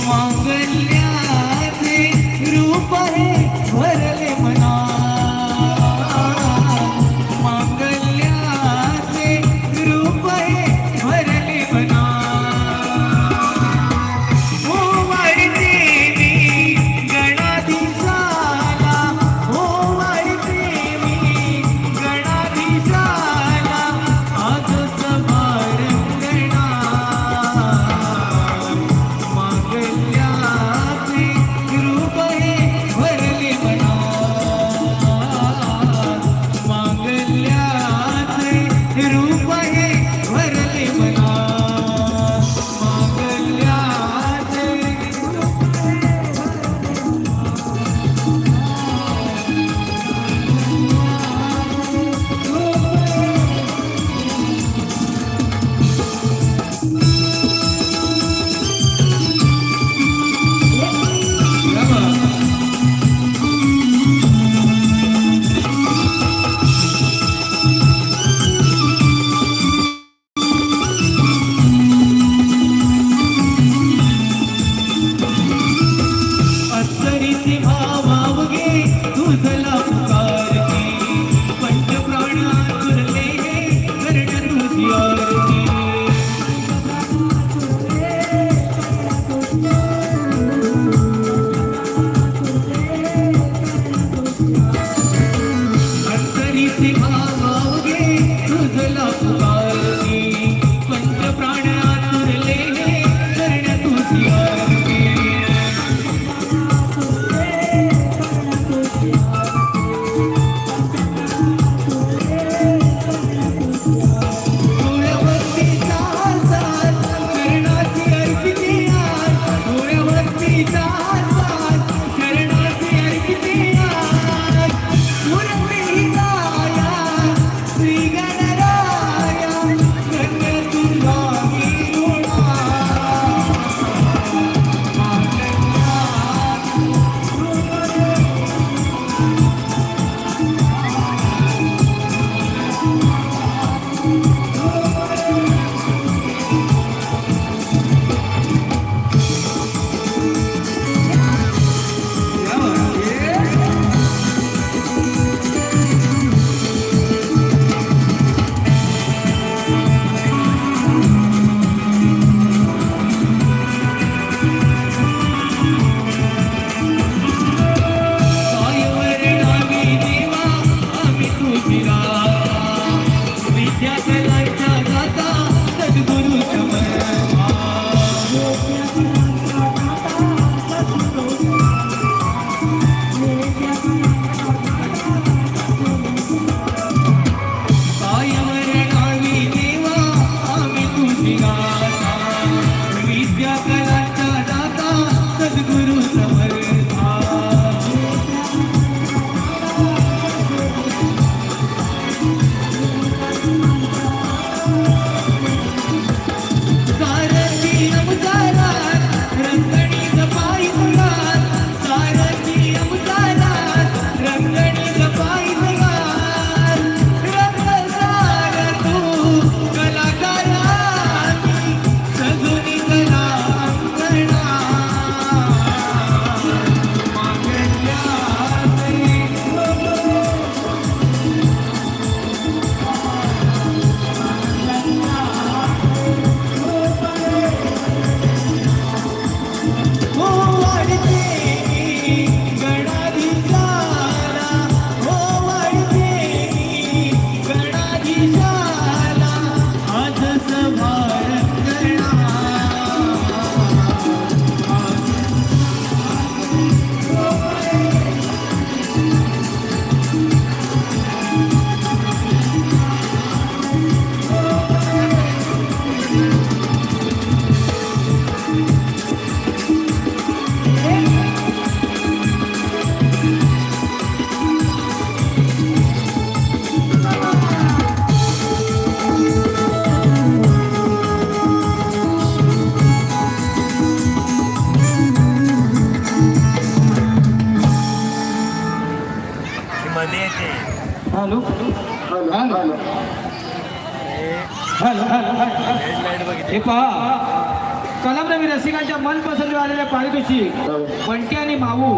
मांगल्याचे रूप हे भरले मना मांगल्याचे रूप हे भरले मना हो वाढते मी गणाधीशाला हो वाढते मी गणाधीशाला आज सभार गणा मांगल्याचे रूप हे भरले मना मांगल्याचे रूप हे भरले मना मांगल्याचे अत्तरीची भावावगे तुझला पुकारती पंचप्राण आतुरले कर्ण तुझी आरती अत्तरीची भावावगे तुझला पुकारती पंचप्राण आतुरले कर्ण तुझी आरती हॅलो हॅलो हॅलो हे पहा कलमरवी रसिकांच्या मनपसंत आलेल्या पारितोषिक बंटी आणि माऊ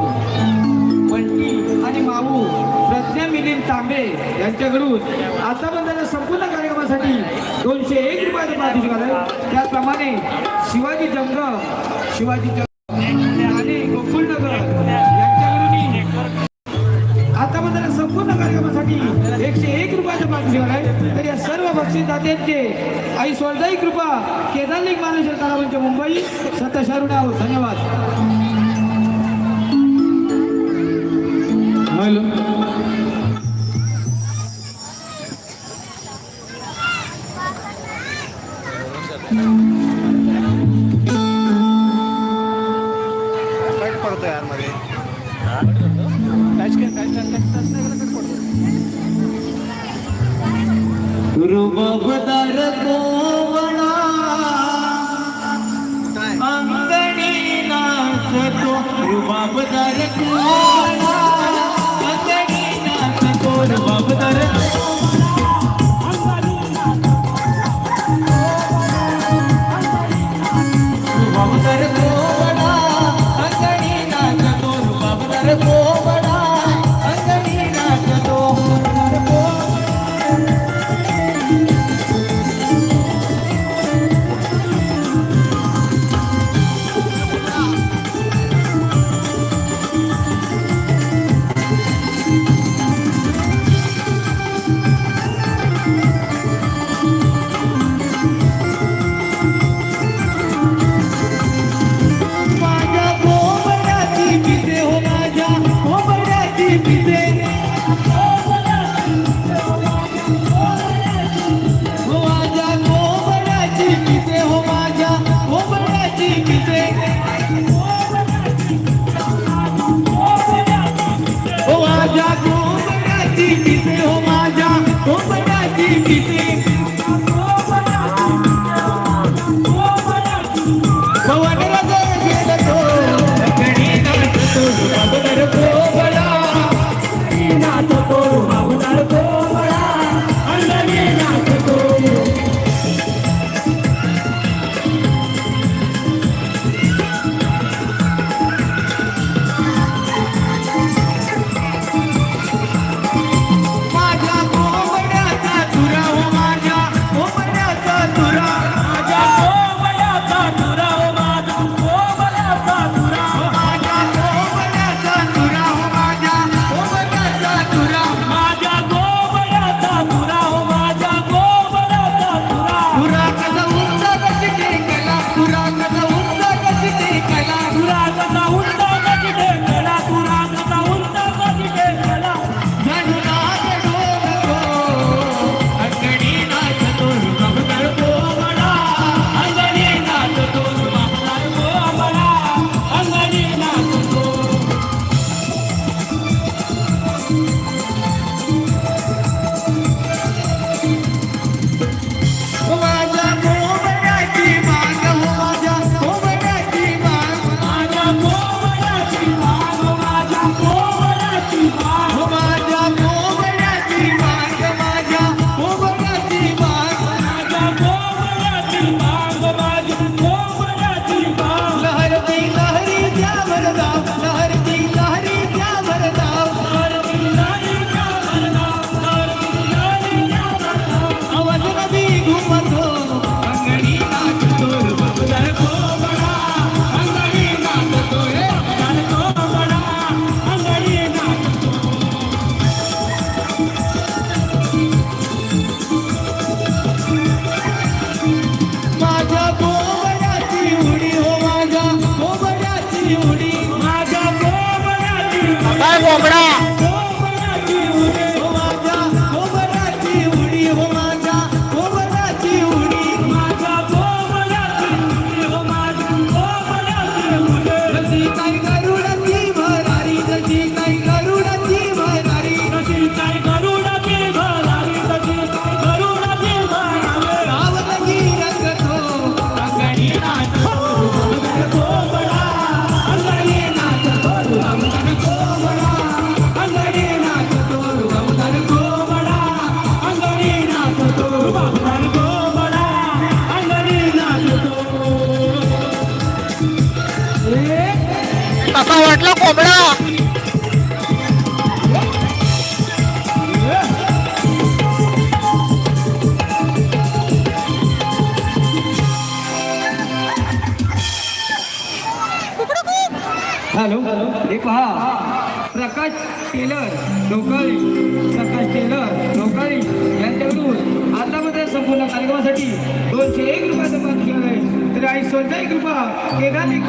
प्रज्ञा मिलिंद तांबे यांच्याकडून आतापर्यंत संपूर्ण कार्यक्रमासाठी 201 रुपयाचं पारितोषिक आलं. त्याचप्रमाणे शिवाजी आणि गोकुळनगर यांच्याकडून आतापर्यंत संपूर्ण कार्यक्रमासाठी 101 रुपयाचं पारितोषिक आलंय. तर या सर्व बक्षीसदात्यांचे आई सोळदाई कृपा केदारलिंग मानेश्वर कलामंच मुंबई सतशारुण आहोत. धन्यवाद. हॅलो रुबाबदार कोवळा अंगणी नाचतो रुबाबदार कोवळा अंगणी नाचतो रुबाबदार रुबाबदार कोवळा अंगणी नाचतो रुबाबदार कोवळा अंगणी नाचतो. तसा वाटला कोंबडा. हॅलो, हे पहा, प्रकाश टेलर ढोकळी, प्रकाश टेलर ढोकळी यांच्याकडून आतामध्ये संपूर्ण कार्यक्रमासाठी 201 रुपयाचं पारितोषिक आहे. तर आई स्वतः 1 रुपया केदार एक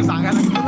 सांगायला तुला.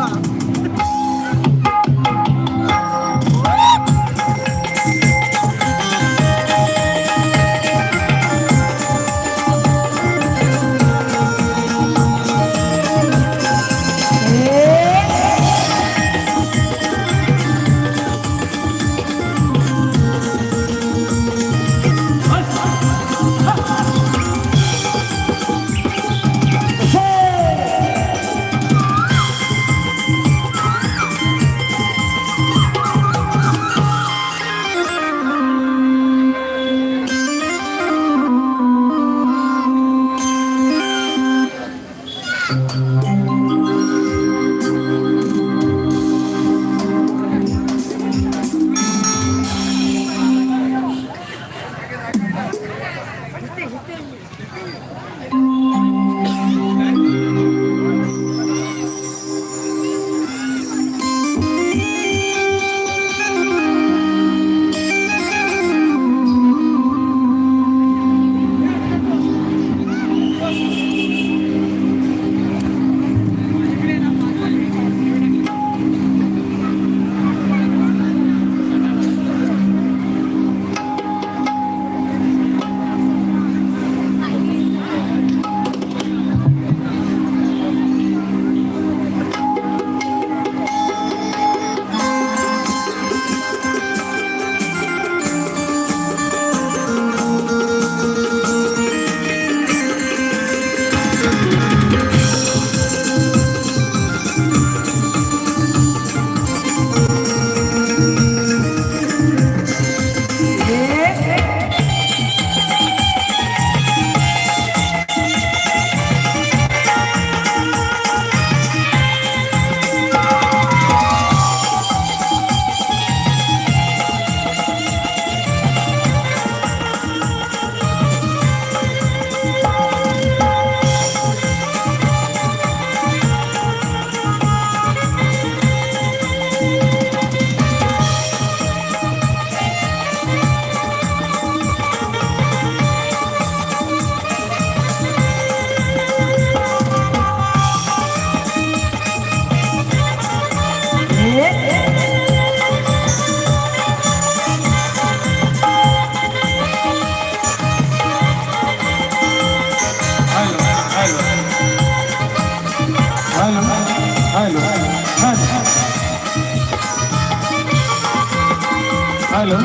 हॅलो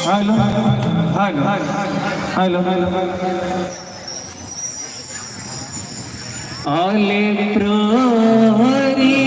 हॅलो हॅलो हॅलो आले प्रहरी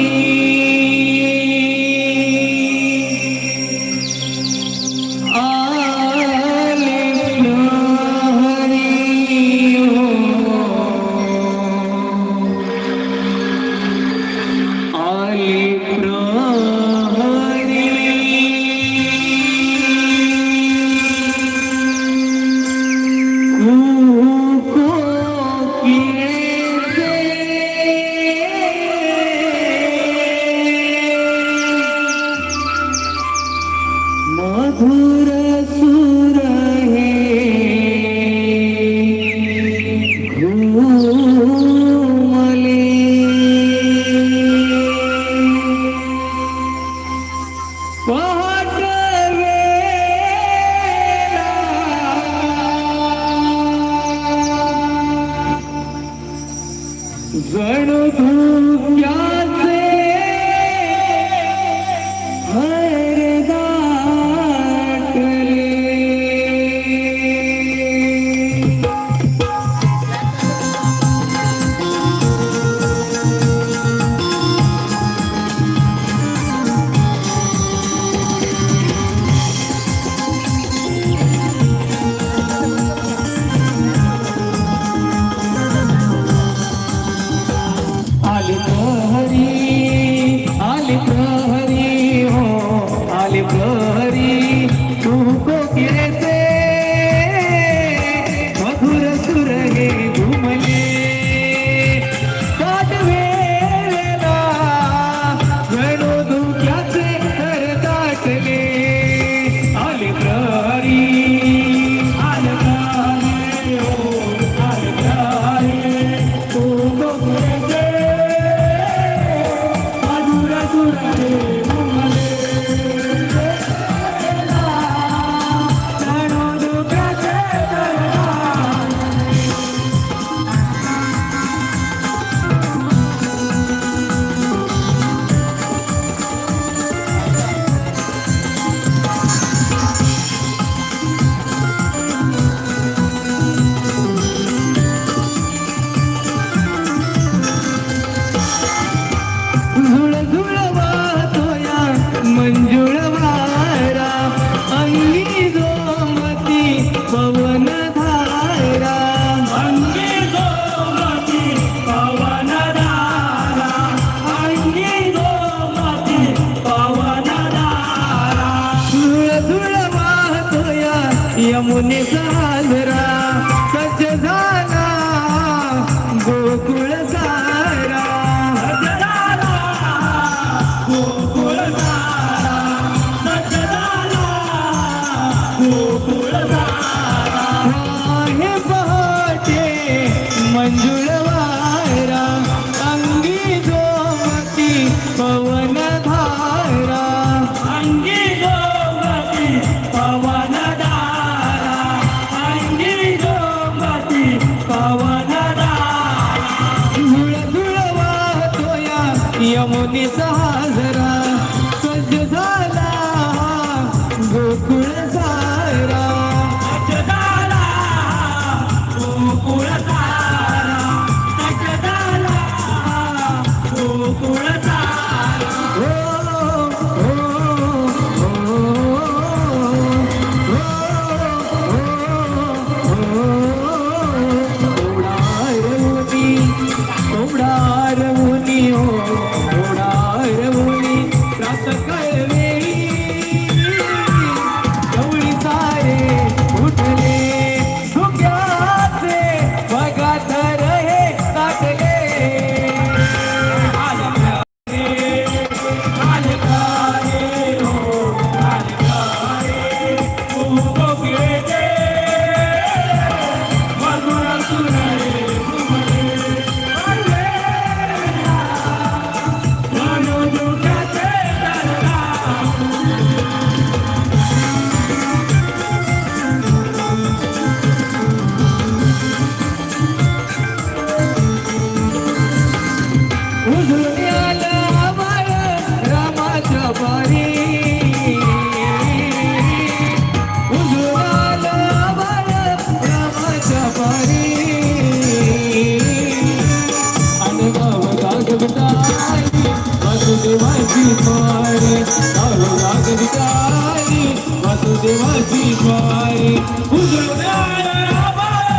कोकिळेचे मधुर सुर हे घुमले पाठवेला जणू धुक्याचे थर दाटले आले प्रहरी आले प्रहरी हो आले प्रहरी तो कोकिळेचे मधुर सुर हे घुमले झुळझुळ वाहतोया मंजुळ वारा अंगी जोमती पवन धारा अंगी जोमती पवन धारा अंगी जोमती पवन धारा झुळझुळ वाहतोया यमुने साजरा सज्ज झाला गोकुळ सारा आहे पहाटे मंजुळ वारा अंगी जोमती पवन धारा अंगी जोमती पवन धारा अंगी जोमती पवन धारा झुळझुळ वाहतोया यमुनी साजरा सज्ज झाला गोकुळ सारा गोकुळ सारा सज्ज झाला गोकुळ सारा रवुनी हो रवुनी रात कळवेळी गवळी सारे उठले धुक्याचे बघा तर हे टाकले उजळून आलं आभाळ रामाच्या पारी उजळून आलं आभाळ रामाच्या पारी अनगाव गागविताई वासुदेवाची पारी गाव गागविताई वासुदेवाची पारी उजळून आलं आभाळ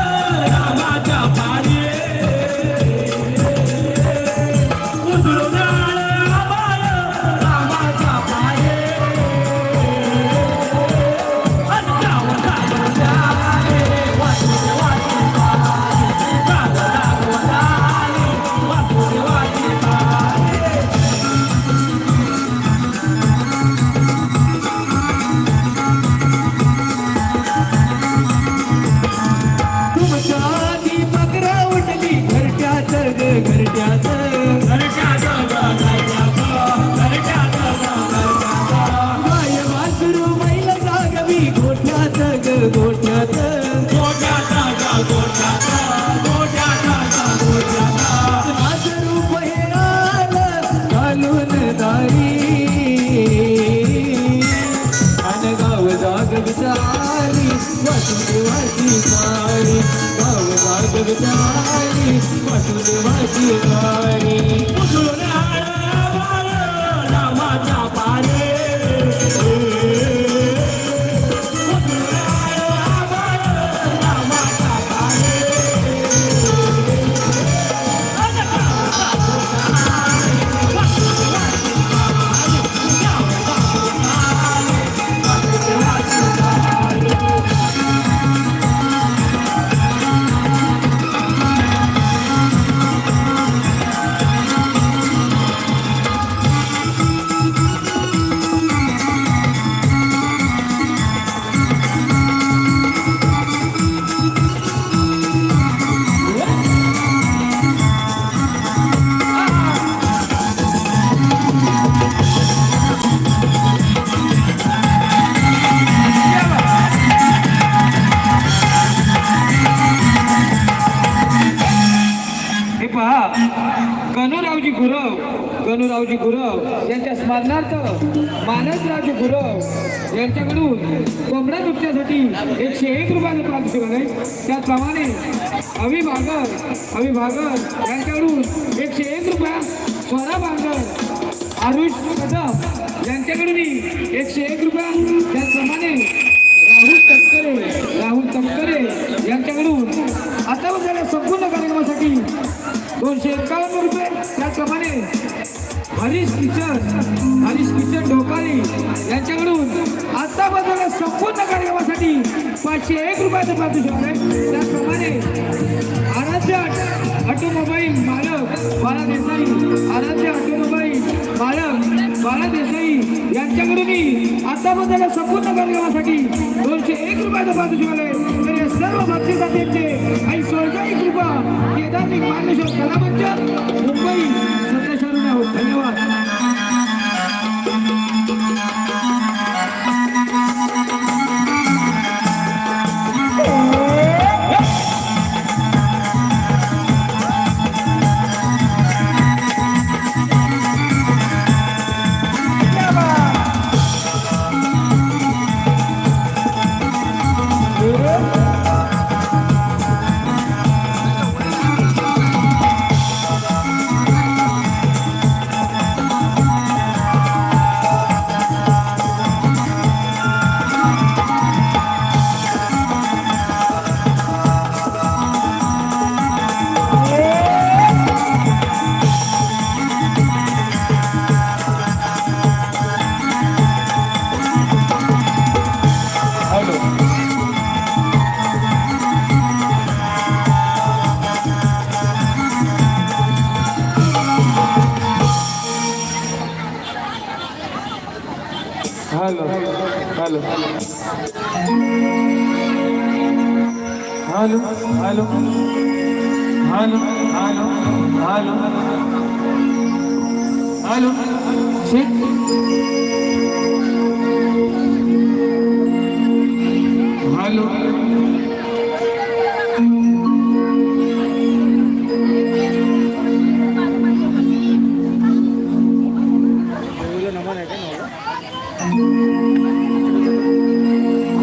रामाच्या पारी वासुदेवाची पारी गाव गागविताई वासुदेवाची पारी उजळून आलं रामाच्या पारी सोनूरावजी गुरव यांच्या स्मरणार्थ मानसरावजी गुरव यांच्याकडून कोंबडा नृत्यासाठी 101 रुपयाचं पारितोषिक आहे. त्याचप्रमाणे अभि भागर यांच्याकडून 101 रुपया, स्वरा भागर आरुष कदम यांच्याकडूनही 101 रुपया. त्याचप्रमाणे राहुल तटकरे यांच्याकडून आता झाल्या संपूर्ण कार्यक्रमासाठी 251 रुपये. त्याचप्रमाणे हरीश किशन ढोकाली यांच्याकडून आता झाल्या संपूर्ण कार्यक्रमासाठी 501 रुपयाचं पारितोषिक आहे. त्याचप्रमाणे आराध्य ऑटोमोबाईल मालक बाळा देसाई यांच्याकडूनही आता झाल्या संपूर्ण कार्यक्रमासाठी 201 रुपयाचं पारितोषिक आहे. तर या सर्व बक्षिसाचे आणि 101 कृपा केदारनिक मान्यश्वर कलामंच मुंबई सत्तेश्वरून आहोत. धन्यवाद. Hello hello hello hello hello hello hello hello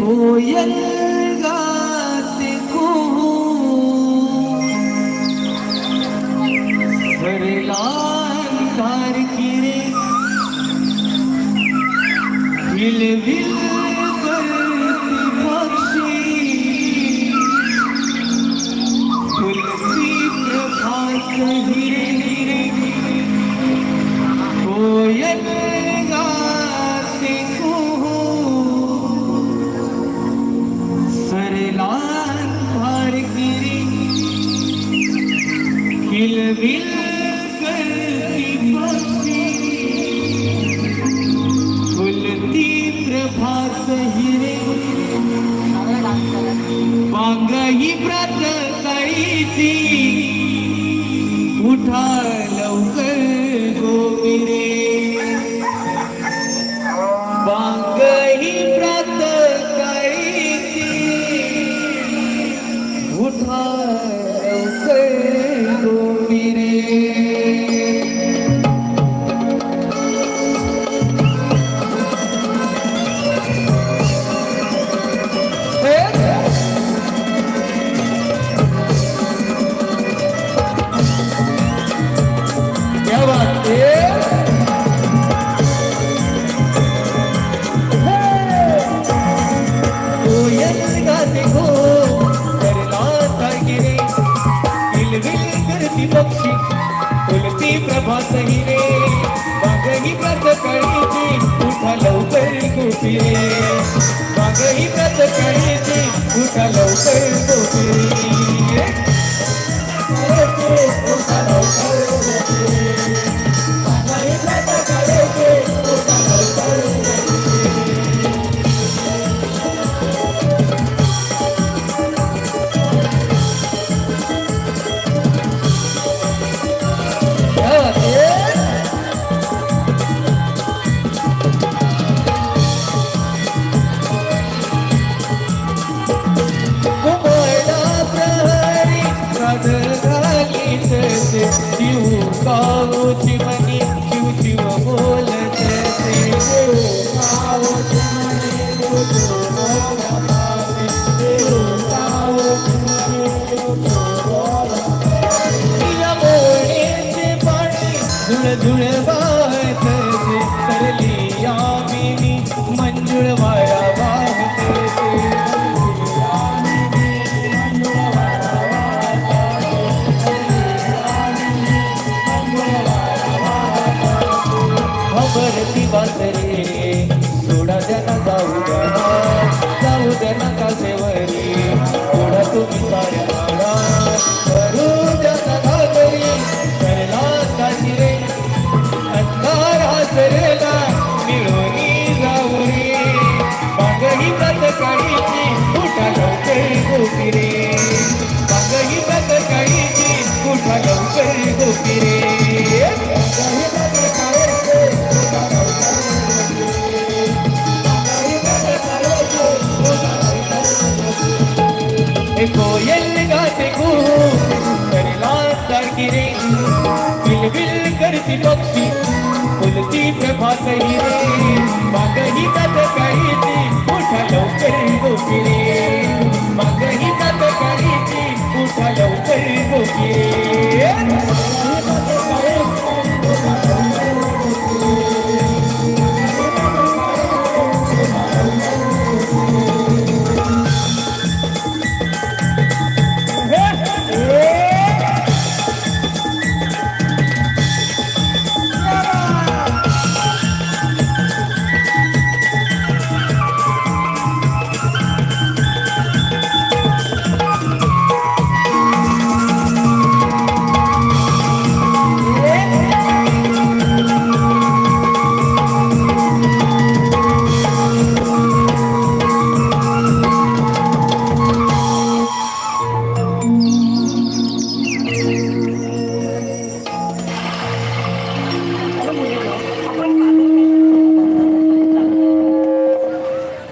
कोयल गाते लाल तार किरे विल विल करती पक्षी फुलती प्रभात हिरे हिरे कोयल गाते सरलाल तार किरे विल विल फुलती प्रभात हिरे वांगही प्रत कळीची उठा लवकर गोविरे वांगही प्रत कळीची उठा लवकर गोविरे पक्षी फुलती प्रभात हिरे वाघही प्रत कळीची उठा लवकर गोपिरे वाघही प्रत कळीची उठा लवकर गोपिरे उठा लवकर गोपिरे वाघही प्रत कळीची उठा लवकर कोयल गाते को करला सारखी रे बिलबिल करती पक्षी फुलती प्रभात ही रे मागही तात काळीची उठा लवकर गोपी रे मागही तात काळीची उठा लवकर गोपी रे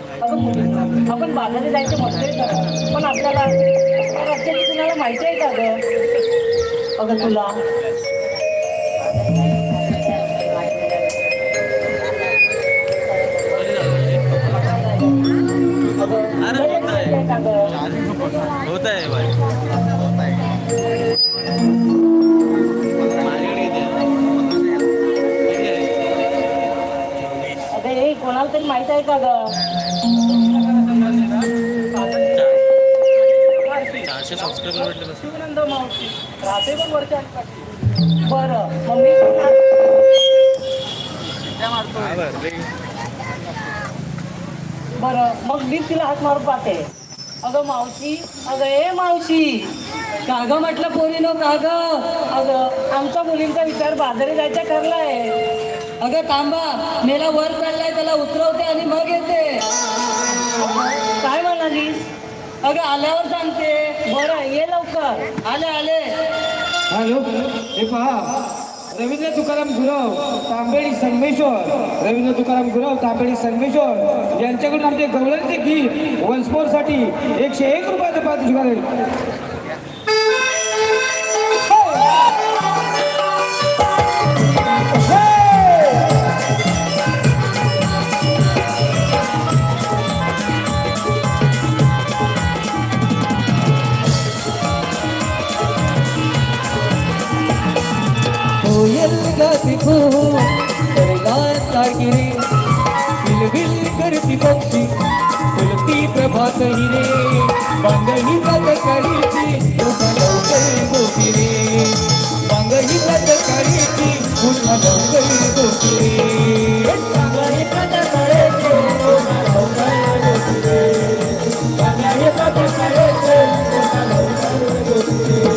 आपण बाजारात जायचं मस्त आहे पण आपल्याला रस्त्याची कुणाला माहिती आहे का ग अगं तुला होत आहे भाई अगं हे कोणाला तरी माहित आहे का ग 400 सबस्क्रायबर भेटले शिवानंद मावशी राहते पण वरच्या बरं मम्मी बरं मग मी तिला हात मारून पाहते अगं मावशी अगं ए मावशी का ग म्हटलं पोरीनो का ग अगं आमच्या मुलींचा विचार बाजारी जायचा करलाय अगं थांबा मेला वर चढलाय त्याला उतरवते आणि मग येते काय म्हणालीस अगं आल्यावर सांगते बरं ये लवकर आले आले हॅलो हे पहा रवींद्र तुकाराम गुरव तांबेडी संगमेश्वर रवींद्र तुकाराम गुरव तांबेडी संगमेश्वर यांच्याकडून आमचे गवळणचे गीत वन्सपोर्टसाठी 101 रुपयाचं पारितोषिक आहे. कोयल गाती को करला सारखी रे बिलबिल करती पक्षी फुलती प्रभात ही रे बांगही जात काळीची उठा लवकर गोपी रे बांगही जात काळीची उठा लवकर गोपी रे बांगही जात काळीची उठा लवकर गोपी रे बांगही जात काळीची उठा लवकर गोपी रे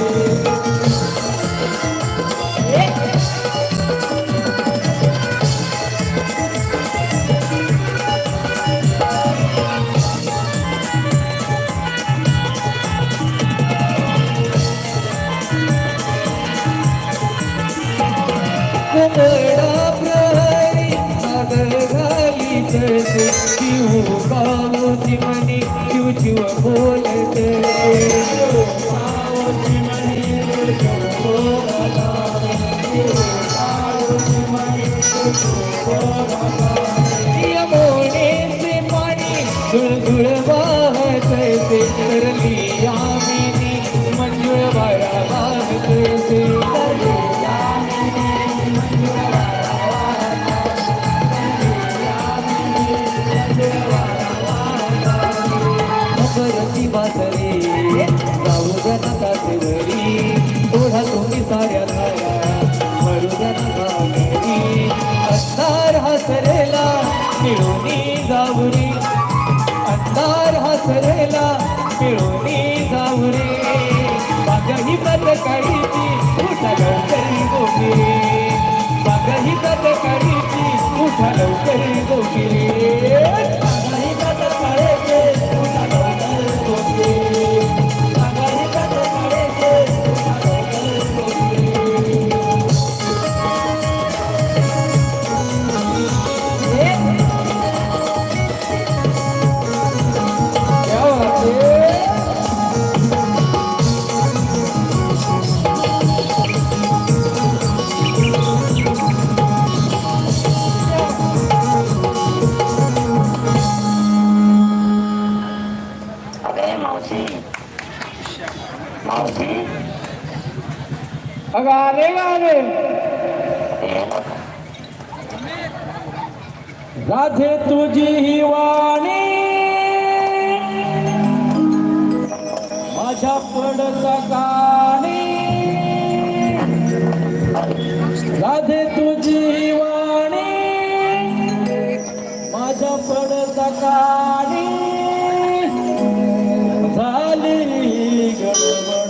कोमडा प्रहरी सागर घाली तसे शिव गावची मनी शिव शिव बोलते यमुनेचे पाणी धुळधुळ वाहतसे तरली यामिनी मंजुळ वारा वाहतसे मकरची बासरी जाऊ द्या नका घरी थोडा तुम्ही साऱ्या धारा मरू द्या नका घरी अंधार हसरेला मिळूनी जाऊरी अंधार हसरेला मिळूनी जाऊरी बागही प्रत काळीची उठा लवकर गोपी रे बागही प्रत काळीची उठा लवकर गोपी रे बागही प्रत काळीची उठा लवकर गोपी रे बागही प्रत काळीची उठा लवकर गोपी रे क्या बात है अगं आले का आले राधे तुझी ही वाणी माझ्या पडता कानी राधे तुझी ही वाणी माझ्या पडता कानी झाली गडबड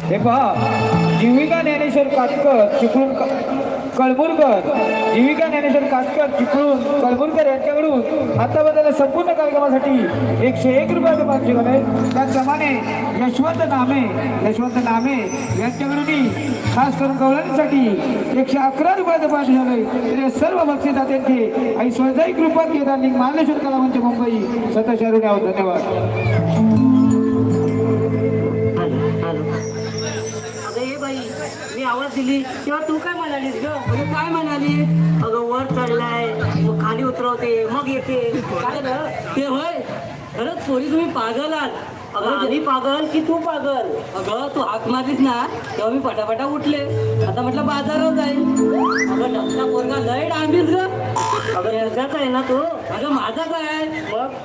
हे पहा जीविका ज्ञानेश्वर काटकर चिपळूण कळमुरकर जीविका ज्ञानेश्वर काटकर चिपळूण कळमुरकर यांच्याकडून आतापर्यंत संपूर्ण कार्यक्रमासाठी 101 रुपयाचं पारितोषिक आहे. त्याचप्रमाणे यशवंत नामे यांच्याकडून खास करून गवळणीसाठी 111 रुपयाचं पारितोषिक आहे. तर सर्व बक्षीसदात्यांचे आई स्वयंदायी कृपा केदार लिंग मार्लेश्वर कलामंच मुंबई सतत यावं. धन्यवाद. मी आवाज दिली तेव्हा तू काय म्हणालीस ग? म्हणजे काय म्हणाली? अगं वर चढलाय मग खाली उतरवते मग येते काय ग ते होय? खरंच पोरी तुम्ही पागल आहात. अगं मी पागल की तू पागल? अगं तू हाक मारलीस ना तेव्हा मी पटापटा उठले. आता म्हटलं बाजारावर जाईल. अगं डबका पोरगा लय डांबीस ग. अगं याचाच आहे ना तो? अगं माझा काय मग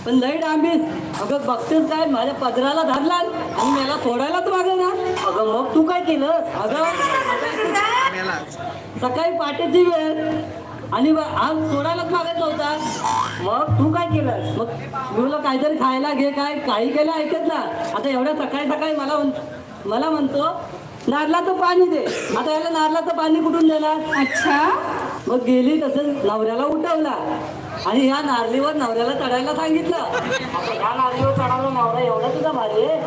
पण लई डांबीस. अगं बघतेस काय माझ्या पदराला धरला आणि मला सोडायलाच मागे ना. अगं मग तू काय केलं? अगं सकाळी पाटेची वेळ आणि आज सोडायलाच मागायचा होता. मग तू काय केलं? मग मी बोललो काहीतरी खायला घे काय काही केलं ऐकत ना. आता एवढ्या सकाळी सकाळी मला म्हणतो नारळाचं पाणी दे. आता याला नारळाचं पाणी कुठून देणार? अच्छा मग गेली तसंच नवऱ्याला उठवला आणि ह्या नारळीवर नवऱ्याला चढायला सांगितलं. ह्या नारळीवर चढायला नवरा एवढा तुझा भारी आहे?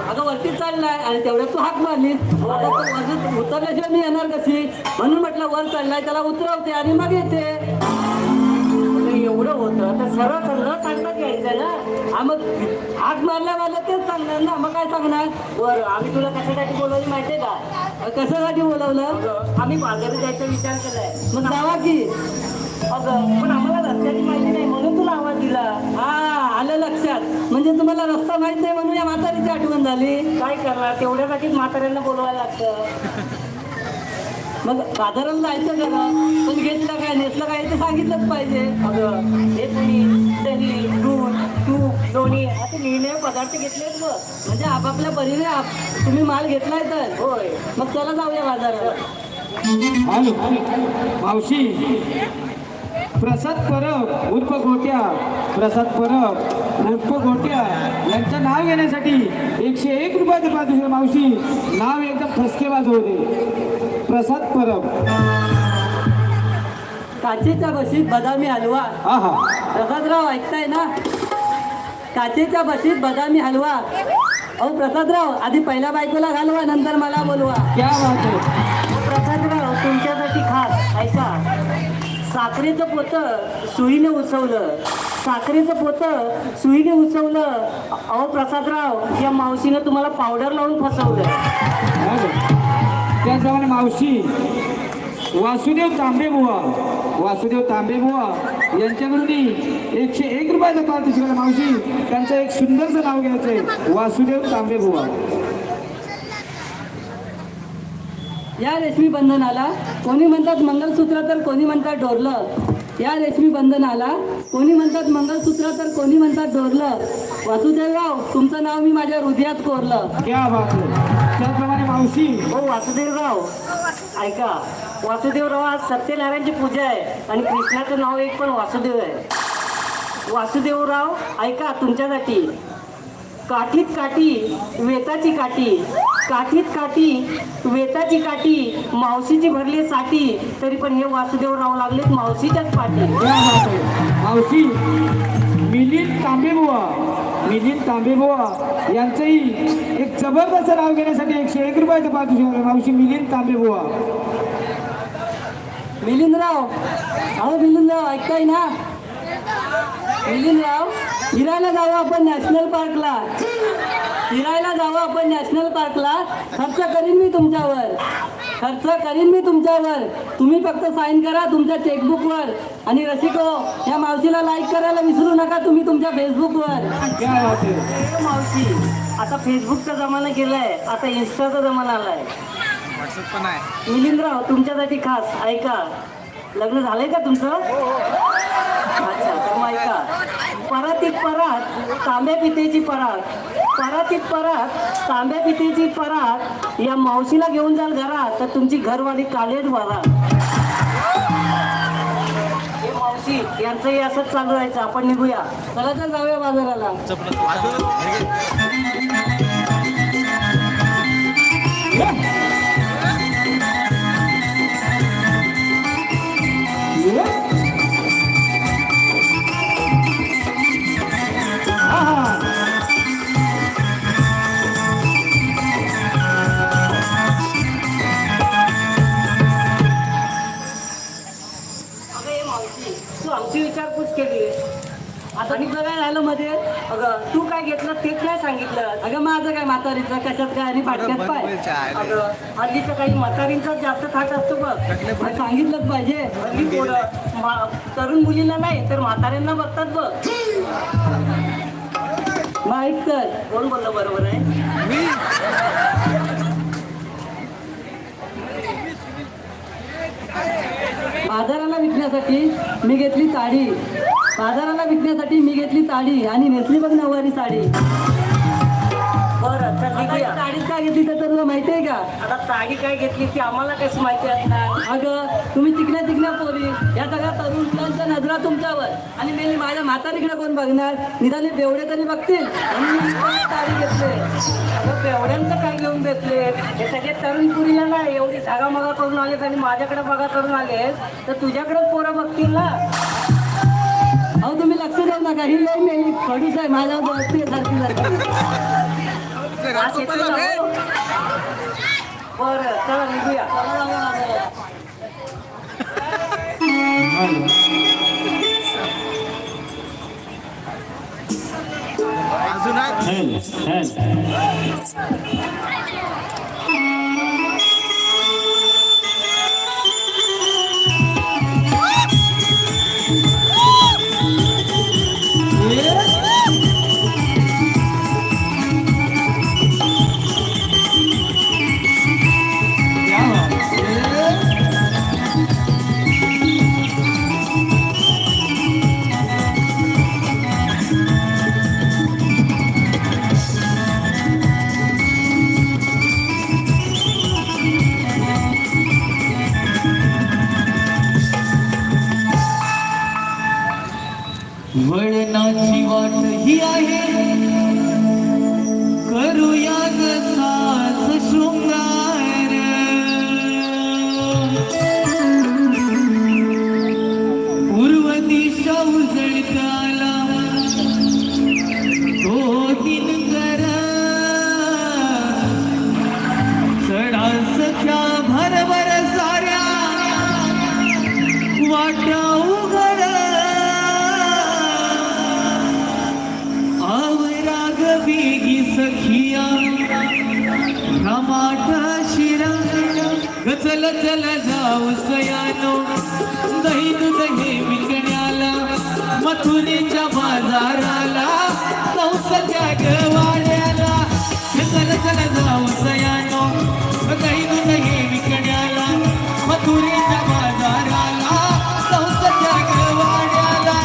अगं वरतीच चढलाय आणि तेवढ्यात तू हाक मारलीस. आता वरती उतरल्याशिवाय मी येणार कशी? म्हणून म्हटलं वर चढलाय त्याला उतरवते आणि मग येते. एवढं होतं तर सरळ सरळ सांगतात घ्यायचं ना. मग हाक मारल्या मला तेच सांगणार ना. मग काय सांगणार? बरं आम्ही तुला कशासाठी बोलवली माहितीये का? कशासाठी बोलवलं? आम्ही बाजारात जायचा विचार केलाय. मग जावा की. अगं पण आम्हाला रस्त्याची माहिती नाही म्हणून तुला आवाज दिला. हा आलं लक्षात. म्हणजे तुम्हाला रस्ता माहित नाही म्हणून या म्हातारीची आठवण झाली. काय करणार तेवढ्यासाठीच म्हाताऱ्यांना बोलवायला लागतं. मग बाजाराला जायचं जरा पण घेतलं काय नेसलं काय ते सांगितलंच पाहिजे. अगं हे तुम्ही दही दूध तूप लोणी असे लिहिलेले पदार्थ घेतलेत बघ, म्हणजे आपापल्या परीने तुम्ही माल घेतलाय तर. होय, मग चला जाऊया बाजारात. हॅलो मावशी, प्रसाद परब उर्फ गोट्या, प्रसाद परब उर्फ गोट्या यांचं नाव घेण्यासाठी 101 रुपयाचे पाठवले. मावशी नाव एकदम ठसके वाजवते. प्रसाद परब. काचेच्या बशीत बदामी हलवा. हा हा, प्रसादराव ऐकताय ना? काचेच्या बशीत बदामी हलवा. अहो प्रसादराव, आधी पहिल्या बायकोला घालवा, नंतर मला बोलवा. क्या बात आहे. प्रसादराव तुमच्यासाठी खास ऐका. साखरेचं पोतं सुईने उसवलं, साखरेचं पोतं सुईने उसवलं. अहो प्रसादराव, या मावशीनं तुम्हाला पावडर लावून फसवलं. त्याचप्रमाणे मावशी वासुदेव तांबे बुवा, वासुदेव तांबे बुवा यांच्याकडून 101 रुपयाचा पार्टी शिकला. मावशी त्यांचं एक सुंदरचं नाव घ्यायचंय, वासुदेव तांबे बुवा. या रेशमी बंधनाला कोणी म्हणतात मंगलसूत्र तर कोणी म्हणतात डोरलं. या रेशमी बंधनाला कोणी म्हणतात मंगलसूत्र तर कोणी म्हणतात डोरलं. वासुदेवराव, तुमचं नाव मी माझ्या हृदयात कोरलं. क्या बात आहे. त्याचप्रमाणे मावशी हो वासुदेवराव ऐका. वासुदेवराव, आज सत्यनारायणची पूजा आहे आणि कृष्णाचं नाव एक पण वासुदेव आहे. वासुदेवराव ऐका, तुमच्यासाठी काठीत काठी वेताची काठी, काठीत काठी वेताची काठी, मावशीची भरली साठी, तरी पण हे वासुदेवराव लागलेत मावशीच्याच पाठी. क्या बात आहे. मावशी मिलिंद तांबे बुवा, मिलिंद तांबे बुवा यांचंही एक जबरदस्त नाव घेण्यासाठी 101 रुपयाचं पार्टी शिकवलं. मावशी मिलिंद तांबे बुवा. मिलिंदराव, अहो मिलिंदराव ऐकताय ना? मिलिंदराव, फिरायला जावं आपण नॅशनल पार्कला, फिरायला जावं आपण नॅशनल पार्कला. खर्च करीन मी तुमच्यावर, खर्च करीन मी तुमच्यावर. तुम्ही फक्त साईन करा तुमच्या चेकबुकवर. आणि रसिको, या मावशीला लाईक करायला विसरू नका तुम्ही तुमच्या फेसबुकवर. क्या बात आहे. मावशी, आता फेसबुकचा जमाना गेलाय, आता इन्स्टाचा जमाना आलाय. व्हॉट्सअप पण आहे. मिलिंदराव, तुमच्यासाठी खास ऐका. लग्न झालंय का तुमचं? अच्छा, तर मग ऐका. परातीत परात तांब्या पितेची परात, परातीत परात तांब्या पितेची परात, या मावशीला घेऊन जाल घरात तर तुमची घरवाली कालेच भरा. हे मावशी यांचंही असंच चालू राहायचं. आपण निघूया, चला तर जाऊया बाजाराला. तू आमची विचारपूस केली, आता मी काय राहिलं मध्ये. अगं तू काय घेतलं तेच नाही सांगितलं. अगं माझं काय म्हातारीचं कशात काय आणि पाटक्यात पाय. अगं हल्लीचं काही म्हातारींचा जास्त थाट असतो बघ, सांगितलंच पाहिजे. हल्ली पोरं तरुण मुलींना नाही तर म्हाताऱ्यांना बघतात बघ. मग ऐक तर, कोण बोललं बरोबर आहे? बाजाराला विकण्यासाठी मी घेतली साडी, बाजाराला विकण्यासाठी मी घेतली साडी आणि नेसली बघ नऊवारी साडी. बरं चल निघूया. साडी काय घेतली तर तुला माहिती आहे का? आता साडी काय घेतली ती आम्हाला कशी माहिती असणार? अगं तुम्ही चिकण्या चिकण्या पोरी, या सगळ्या तरुण मुलांच्या नजरा तुमच्यावर, आणि मी माझ्या म्हातारीकडे कोण बघणार? निदान बेवडे तरी बघतील. आणि मी साडी घेतले. अगं बेवड्यांचं काय घेऊन बसले? हे सगळे तरुण पुरीला ना एवढी झागामगा करून आलेत आणि माझ्याकडे बघा करून आलेत, तर तुझ्याकडेच पोरं बघतील ना. अहो तुम्ही लक्ष देऊ नका, ही लई मी खडूस आहे माझ्या सारखी सारखी. बरं चला निघूया. अजून ही आहे करूया सास शृंगार पूर्व दिशा उजळताला तो दिनकर चढा सख्या भरभर साऱ्या वाटा उघड आवराग वेगी सखिया रामाठा शिरा गचल चल जाऊ सयानो दही दूध हे विकण्याला मथुरेच्या बाजाराला कौसल्या गवाड्याला चल चल जाऊ सयानो दही दूध हे विकण्याला मथुरेच्या बाजाराला कौसल्या गवाड्याला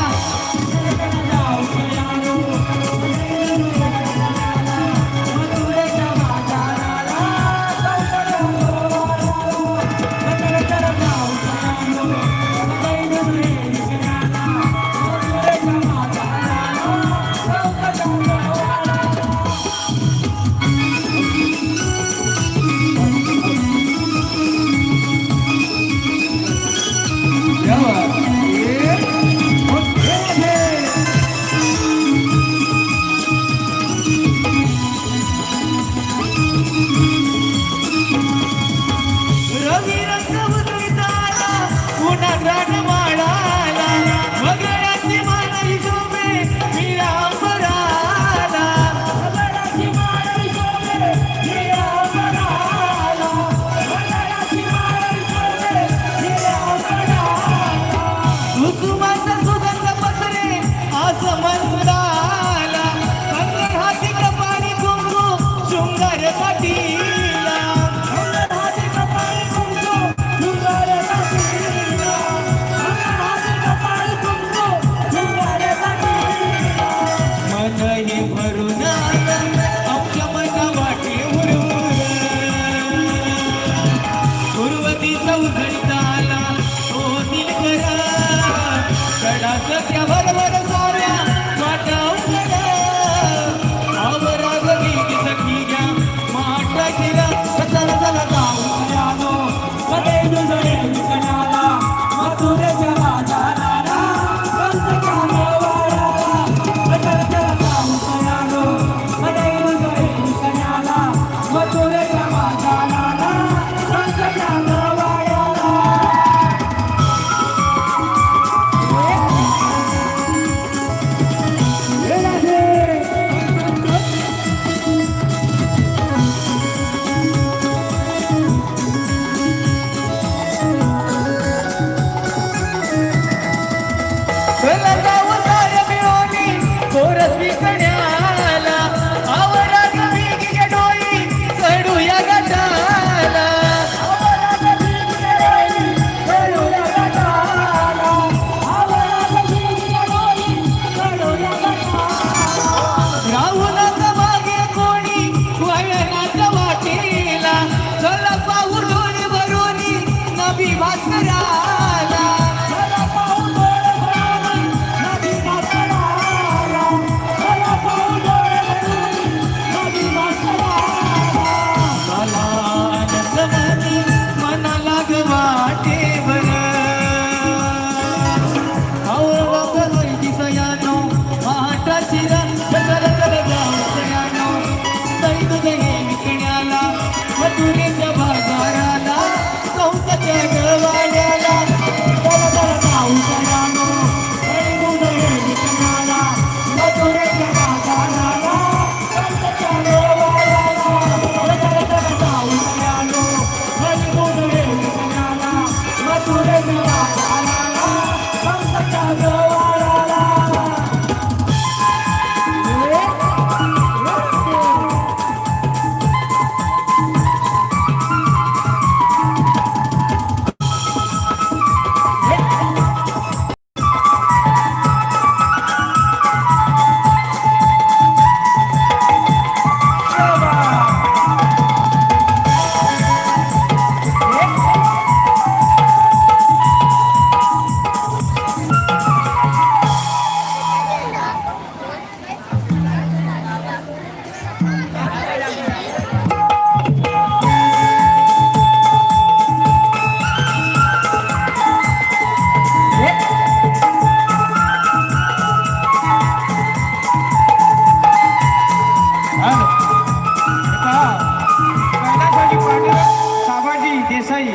देसाई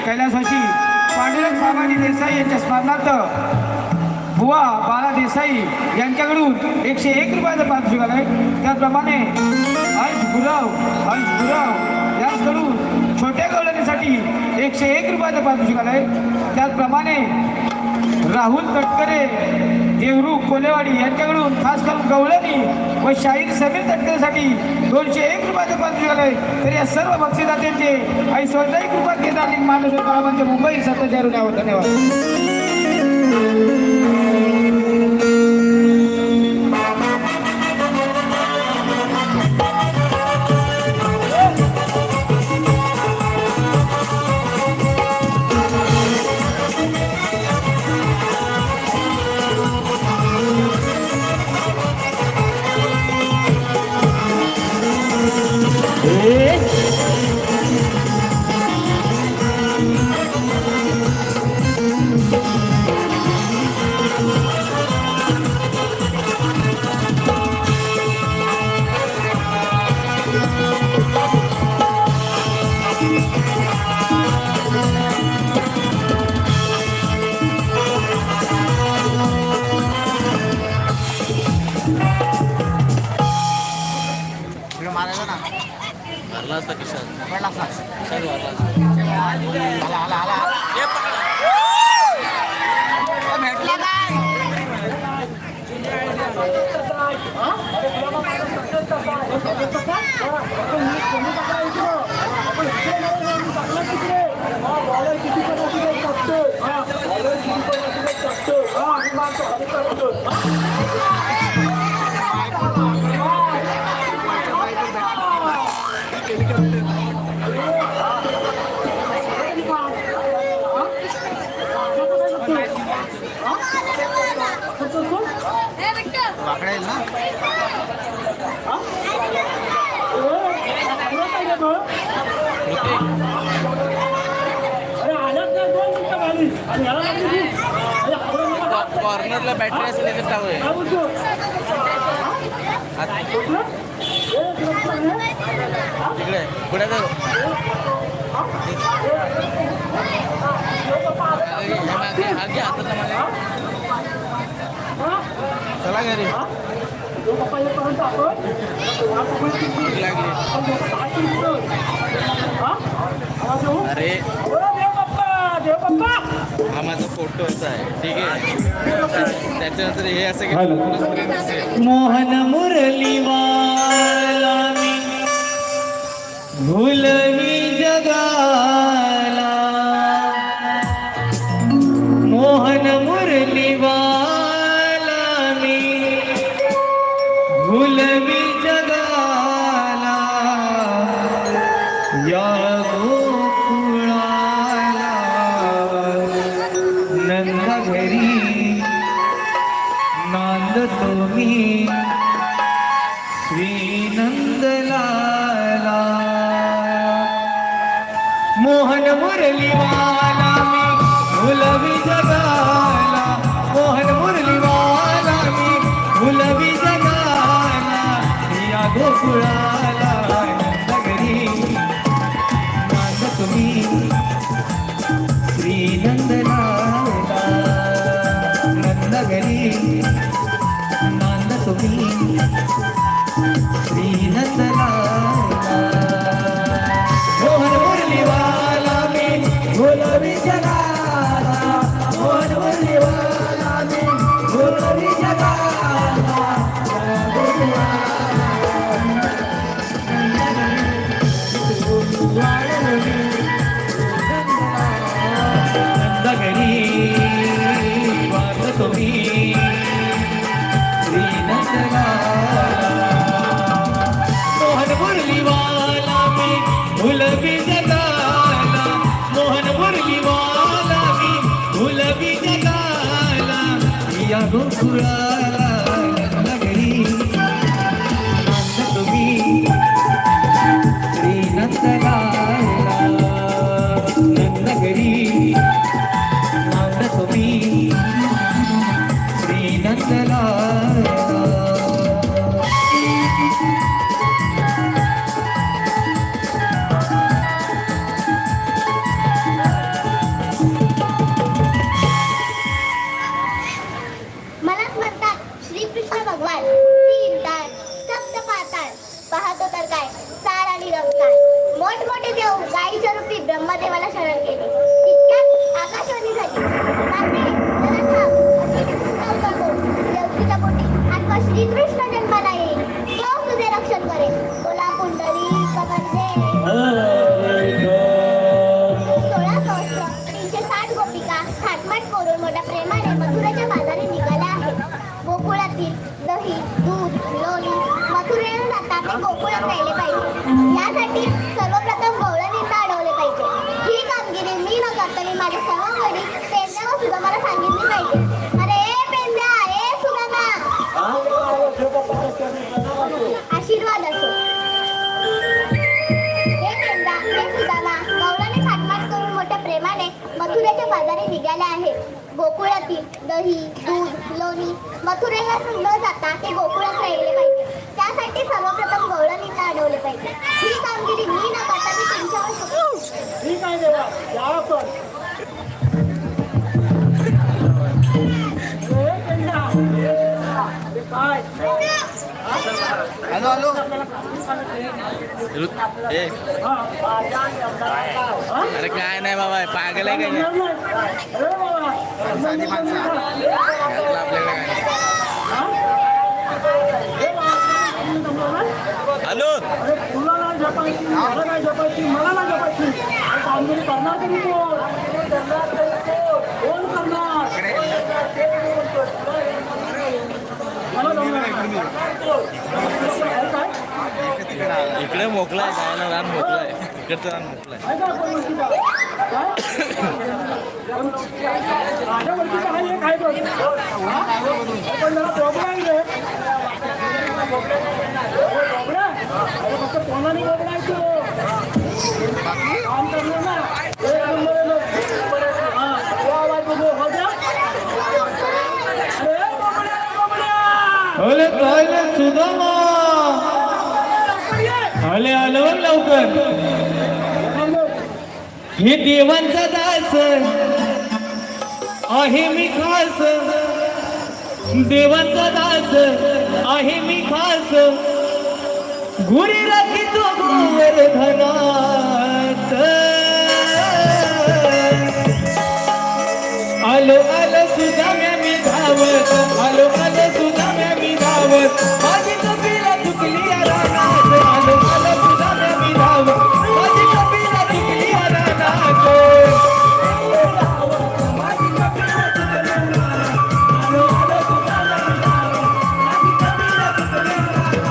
कैलासवासी पांडुरंग सामाजी देसाई यांच्या स्मरणार्थ बुवा बाळा देसाई यांच्याकडून 101 रुपयाचा पारितोषिक आलंय. त्याचप्रमाणे हर्ष गुराव याचकडून छोट्या गवळणीसाठी 101 रुपयाचा पारितोषिक आलंय. त्याचप्रमाणे राहुल तटकरे देवरू कोलेवाडी यांच्याकडून खास करून गवळणी व शाहीर समीर तटकरेसाठी 201 रुपयाचं पारितोषिक आलंय. तर या सर्व बक्षीसदात्यांचे आई स्वतःही कृपा घेत आणि मानस कलावंत मुंबई सत्तेचारून यावं. धन्यवाद. तिकडे मारायला ना मारला असता किशात पकडला असता. किशात मारला असता. आला भेटला काय पकडेल ना. कॉर्नरला बॅटरी असेल त्याच्यात टाकूया. तिकडे पुढे जाऊ. हा घे हातातला मला. चला घरी अरे हा माझा फोटोच आहे. ठीक आहे. त्याच्यानंतर हे असं की मोहन मुरली वाला मी भुलवी जगाला. मोहन मुरली वाला मी भुलवी जगाला. या गोकुळाला नंदा घरी नांदतो मी श्री नंदलाला. मोहन मुरलीवाला मी भुलवी जगाला. मोहन मुरलीवाला मी भुलवी जगाला. या गोकुळाला नंदघरी नांदतो मी श्री नंदलाला. नंदघरी नांदतो मी श्री नंदलाला. मोहन मुरलीवाला मी भुलवी जगाला. मोहन मुरलीवाला मी भुलवी जगाला. नंदघरी वाजतो मी श्री नंदलाला. मोहन मुरलीवाला मी भुलवी जगाला. मोहन मुरलीवाला मी भुलवी जगाला. या गोकुळाला नंदघरी नांदतो मी श्री नंदलाला. नंदघरी नांदतो मी श्री नंदलाला. तरी माझ्या सवंगडी पेंद्याला सुद्धा मला सांगितली पाहिजे. अरे पेंद्या, सुदामा, आशीर्वाद असो. हे पेंद्या, हे सुदामा गवळणी थाटमाट करून मोठ्या प्रेमाने मथुरेच्या बाजारी निघाले आहेत. गोकुळातील दही, दूध, लोणी मथुरेला न जाता ते गोकुळात राहिले पाहिजे. त्यासाठी सर्वप्रथम गवळणींना अडवले पाहिजे. ही कामगिरी मी न करता मी तुमच्यावर सोपवतो. ठीक आहे देवा, या पण. काय हॅलो हॅलो अरे काय नाही बाबा पागल आहे काय साधी माणसं आपल्याकडे हॅलो अरे तुला नाही जपायची, मला नाही जपायची, मला नाही जपायची. अरे कामगिरी करणार तरी कोण? कोण करणार? मला जमणार नाही. काय? इकडे मोकलाय जायला रान मोकलाय इकडचं रान मोकलाय आहे का कोण वरती का? काय? माझ्या वरती का आहे काय बघ? हा? पण जरा बोबडा आहे रे. बोबडा? अरे फक्त कोणाने बोबडा आहे तो? काम करलो ना. एक नंबर आहे लोक. हा, तो आवाज बघू. हो द्या. अरे बोबड्या, बोबड्या. अरे काय सुदामा, आले आलं बघ लवकर. हे देवांचा दास आहे मी खास, देवांचा दास आहे मी खास. गुरी राखीतो गोवर्धनात. आलो आलो सुदाम्या मी धावत, आलो आलो सुदाम्या मी धावत. माझी कपिला चुकली या रानात. आलो आलो सुदाम्या मी धावत, माझी कपिला चुकली या रानात. माझी कपिला चुकली या रानात. आलो आलो सुदाम्या मी धावत, माझी कपिला चुकली या रानात.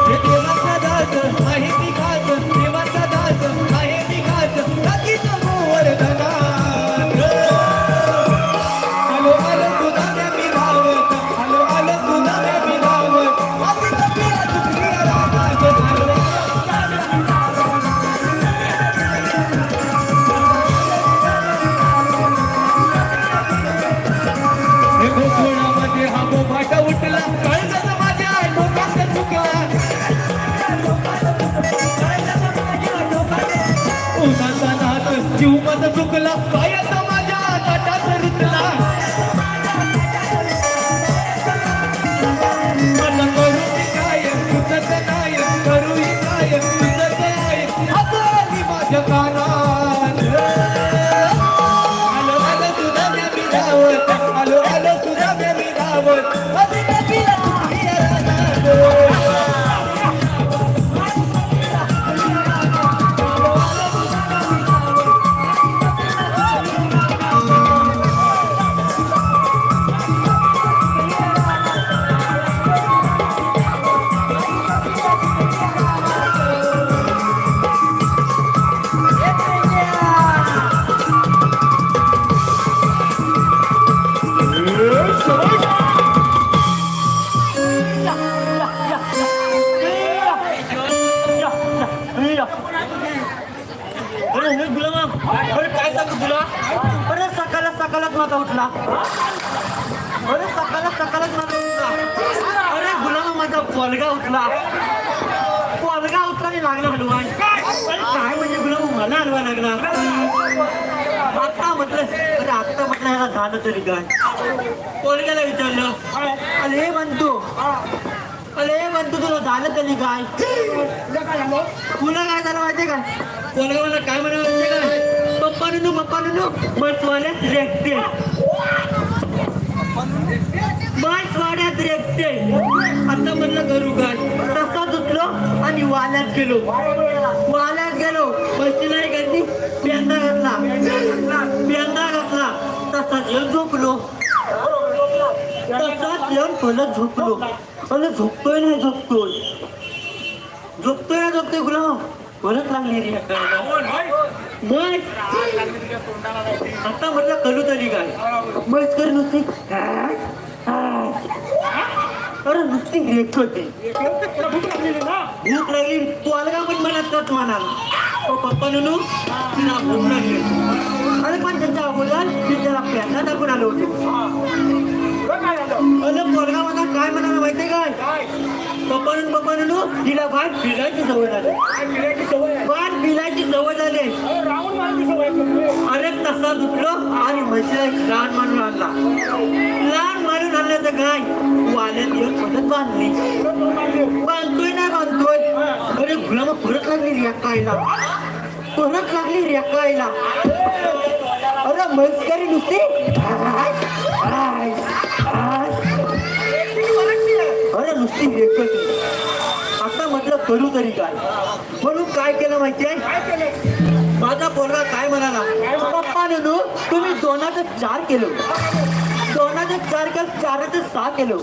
हे देवाचा दास आहे मी खास, देवाचा दास आहे मी खास. राखीतो गोवर्धनात. आलो आलो सुदाम्या मी धावत, आलो आलो सुदाम्या मी धावत. माझी कपिला चुकली या रानात. आलो आलो सुदाम्या मी धावत. हे गोकुळामध्ये हा बोभाटा उठला, कळलं माझ्या डोक्यात चुका. उन्हाचा नाद जीव माझा चुकला, पायाचा माझ्या ताटात रुतला. मला करू काय तुझत नाही, करू काय तुझत नाही. आता आली माझ्या कानात. आलो आलो सुदाम्या मी धावत, आलो आलो सुदाम्या मी धावत. माझी कपिला चुकली या रानात. अरे हे गुलाम, अरे काय सांगू तुला? अरे सकाळच माझा उठला. अरे सकाळच माझा उठला. अरे गुलाम माझा पोलगा उठला. पोलगा उठला आणि लागला हलवाय. अरे काय म्हणजे गुलाम मला हलवा लागला. आता म्हटलं ह्याला झालं तरी काय. पोलग्याला विचारलं, अरे म्हणतो तुला झालं तरी काय. तुला काय झालं माहितीये का? पोलगा मला काय म्हणावं माहितीये का? पप्पा नुनू बसवाड्यात रेखते. बसवाड्यात रेखते. आता म्हणलं करू काय. तसा धुतलो आणि वाल्यात गेलो. बसची नाही घातली, पेंदा घातला. तसाच येऊन झोपलो. परत झोपलो. अरे झोपतोय गुलाम. परत लागली रे म्हैस. आता म्हटलं कलू तरी काय म्हैस कर नुसती अरे नुसती रेख होते. भूक लागली तू अलगा पण मला तट म्हणाला पप्पा नुनू तिला भूक लागली. अरे पण त्यांच्या अगोदर मी त्याला प्यासा टाकून आलो होतो. अरे पोरगा मला काय म्हणाला माहितीये काय पप्पा नुनू तिला भात पिलायची सवय झाली. भात पिलायची सवय झाली. अरे तसा दुखलो आणि म्हशीला एक लहान माणून आणला. लहान माणून आणलं तर काय वाल्यात येऊन पद्धत बांधली. बांधतोय नाही बांधतोय अरे गुलाम परत लागली रेकायला. परत लागली रेकायला. अरे म्हैसकरी नुसती अरे नुसती रेकती. आता म्हटलं करू तरी काय म्हणून काय केलं माहितीये माझा पोरगा काय म्हणाला पप्पा नु तुम्ही 2चं 4 केलं 2चं 4 केलं 4चं 6 केलं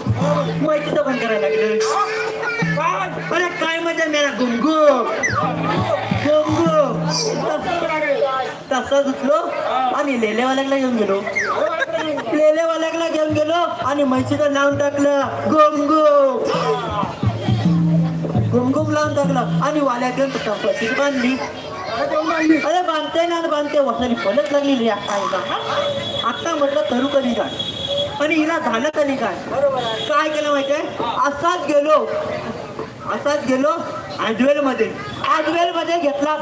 माहितीचं पण करायला लागले. अरे काय मजा मेरा गुमगुम तसं दुखलो आणि लेलेवाल्याला घेऊन गेलो. लेलेवाल्याला घेऊन गेलो आणि म्हशीचं नाव टाकलं घुमघुम लावून टाकलं आणि वाल्या घेऊन म्हशी बांधली. अरे बांधते ना बांधते वसारी पलट लागली रे आईला. आता म्हटलं करू कधी काय आणि हिला झालं तरी काय काय केलं माहितीये असाच गेलो आडवेल मध्ये घेतला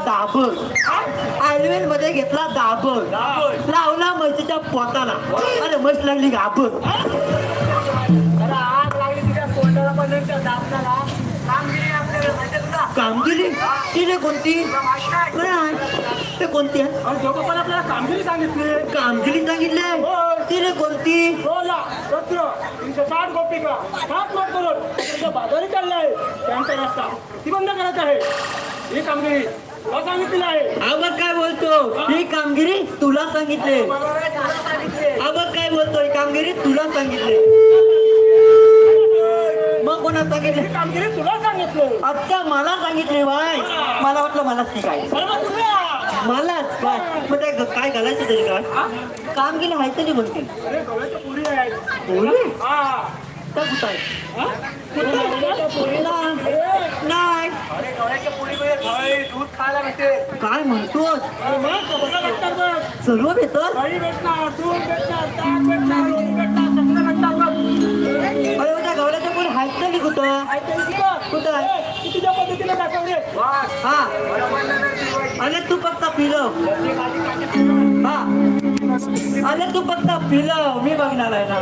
दाबर लावला म्हशीच्या पोटाला. अरे म्हैस लागली घाबर. कामगिरी तिने कोणती ते कोणती आहे आपल्याला कामगिरी सांगितली. कामगिरी सांगितले तिने कोणती 360 गोपिका 7 लाख करोड बाजारी चाललाय त्यांचा रस्ता ती बंद करायचा आहे. ही कामगिरी तुला सांगितलेली आहे. आबा काय बोलतो ही कामगिरी तुला सांगितले. आबा काय बोलतो ही कामगिरी तुला सांगितले. मग कोणा सांगितले कामगिरी तुला सांगितलं. अच्छा मला सांगितले बाय मला वाटलं मलाच नाही काय मलाच काय मग ते काय घालायचं तरी काय कामगिरी आहे तरी म्हणते अरे गवळ्याच्या पुरी आहेत. बोलू हा त्या कुठं आहे नाही अरे गवळ्याच्या पुरीमध्ये दही दूध खायला भेटते. काय म्हणतोस अरे मग सगळं भेटतात बघ. सर्व भेटत दही भेटणार दूध भेटणार ताक भेटणार लोणी भेटणार सगळं भेटणार बघ. अरे त्या गवळ्याच्या पुढे आहेत तरी कुठं कुठं आहे तुझ्या पद्धतीने दाखवले. हा अरे तू फक्त पिलं हा अरे तू फक्त पिलं मी बघणार आहे ना.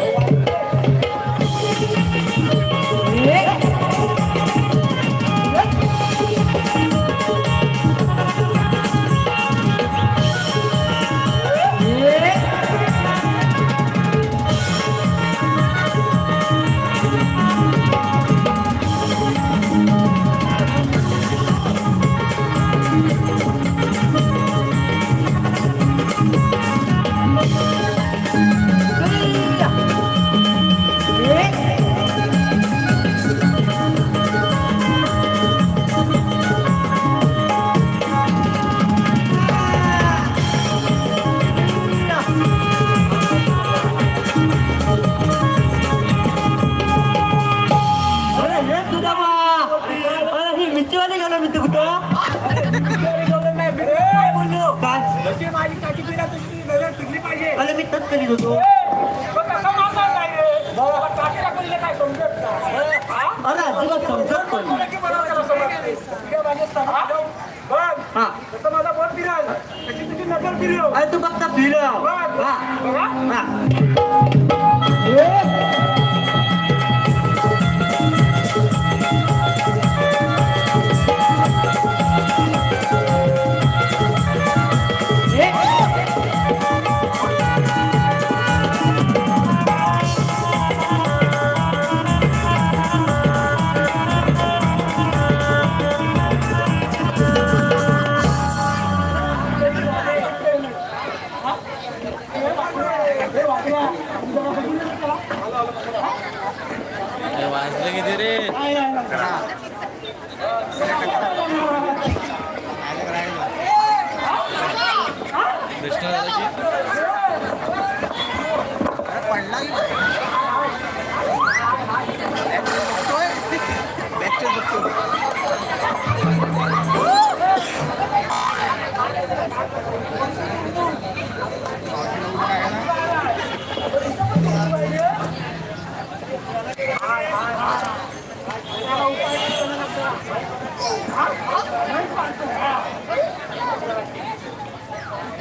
अरे मी तच करीत होतो. अरे अजिबात समजत पण हा माझा बोट फिराल त्याची तुझी नजर फिरव. अरे तू फक्त फिरव हा हा दादाची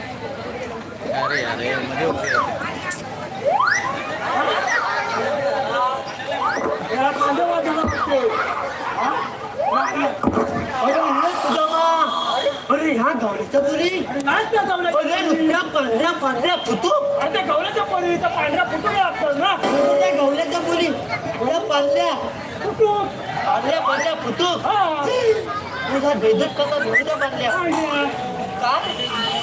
अरे अरे मध्ये होते या माझ्या वाजायला बघतोय. हा? अरे हे तुझा मा. अरे ह्या गवळीच्या पोरी नाही त्या गवळ्याच्या अरे पोरी. नुसत्या पांढऱ्या पांढऱ्या फुटू अरे त्या गवळ्याच्या पोरी तर पांढऱ्या फुटून लागतात ना. त्या गवळ्याच्या पोरी थोड्या पांढऱ्या फुटून. पांढऱ्या पांढऱ्या फुटू हा. तुझा भेदत कसा भेदत पांढऱ्या पांढऱ्या. काय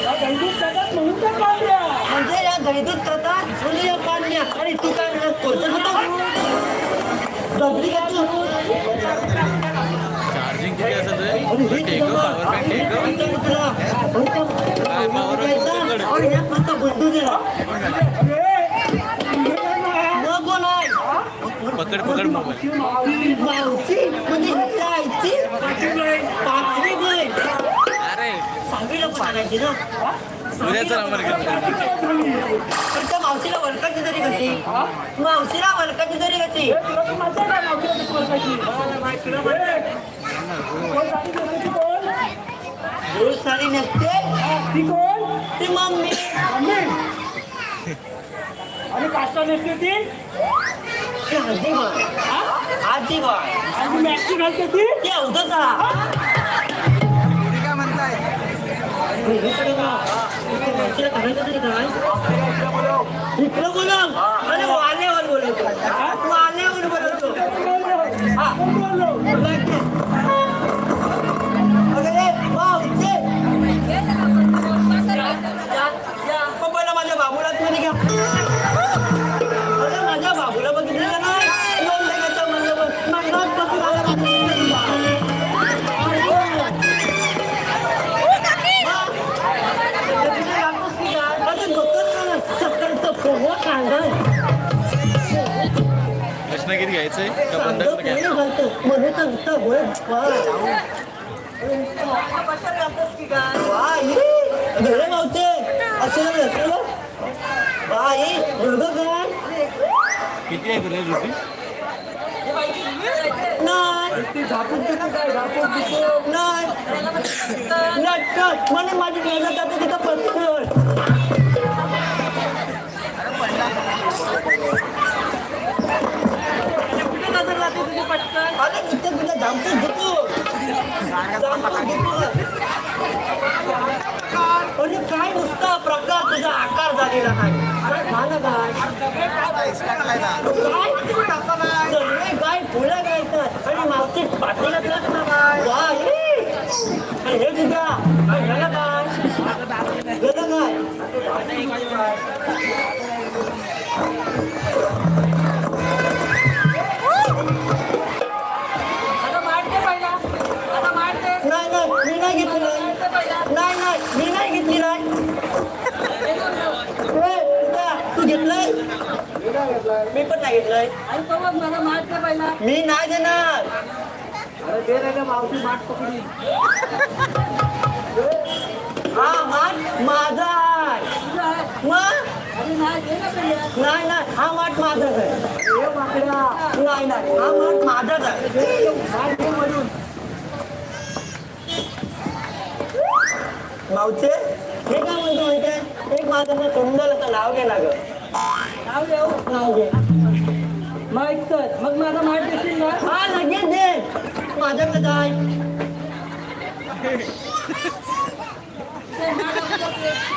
या गंडीत जातात म्हणून त्या पांढऱ्या. म्हणजे या गैदूत करतात म्हणजे या पांढऱ्या आणि तू काय म्हणत कोणतं होतं डबली का तू चार्जिंग किती असेल अरे रे हे टेक पॉवर बँक टेक कोणता मित्र कोणता अरे या कोणता बंधू दिला मग कोण आहे पकड पकड मोबाईल मावची म्हणजे हिच्या आईची पाचवी बहीण अरे सहावीला पण आणायची ना उद्याचा नंबर घेतला पण त्या मावशीला वळखायची तरी कशी मावशीला वळखायची तरी कशी तुला तर माहिती आहे का मावशीला किती वर्षाची? कोण सांगितलं होतं ती कोण? रोज साडी नसते ती कोण? ती मम्मी मम्मी. आणि काष्टा नेसते ती ती आजीबाई आजीबाई आणि मॅक्सी घालते ती ती अवधता इकडं बोलव अरे वाल्यावर बोलवतो वाल्यावर बोलवतो हा अरे मावशी पहिला माझ्या बाबूला तुम्ही घ्या अरे माझ्या बाबूला बघितलं का नाही कृष्णगिरी घ्यायचंय का बंधक घ्यायचं किती आहे तुला रुपी नाही माझी मेहनत तिथं पत्नी अरे इथे तुझ्या जामतो घेतो अरे काय नुसता प्रकार तुझा आकार झालेला नाही काय सगळे गाय फुलं गायतात आणि मागची पाठीला आणि हे तुझा ह्याला काय गेलं काय मी नाही घेतली नाही मी नाही घेतली नाही तू घेतलंय मी पण नाही घेतलंय मला मारते पहिला मी नाही देणार हा माठ माझा आहे मग नाही दे ना पहिला नाही हा माठ माझाच आहे नाही हा माठ माझाच आहे मावचे हे काय म्हणतो माहिती एक माझं तोंडाला नाव घे ना ग नाव देऊ नाव घे मग ऐकत मग माझा मार देशील ना हा लगेच दे माझ्याकडे जाय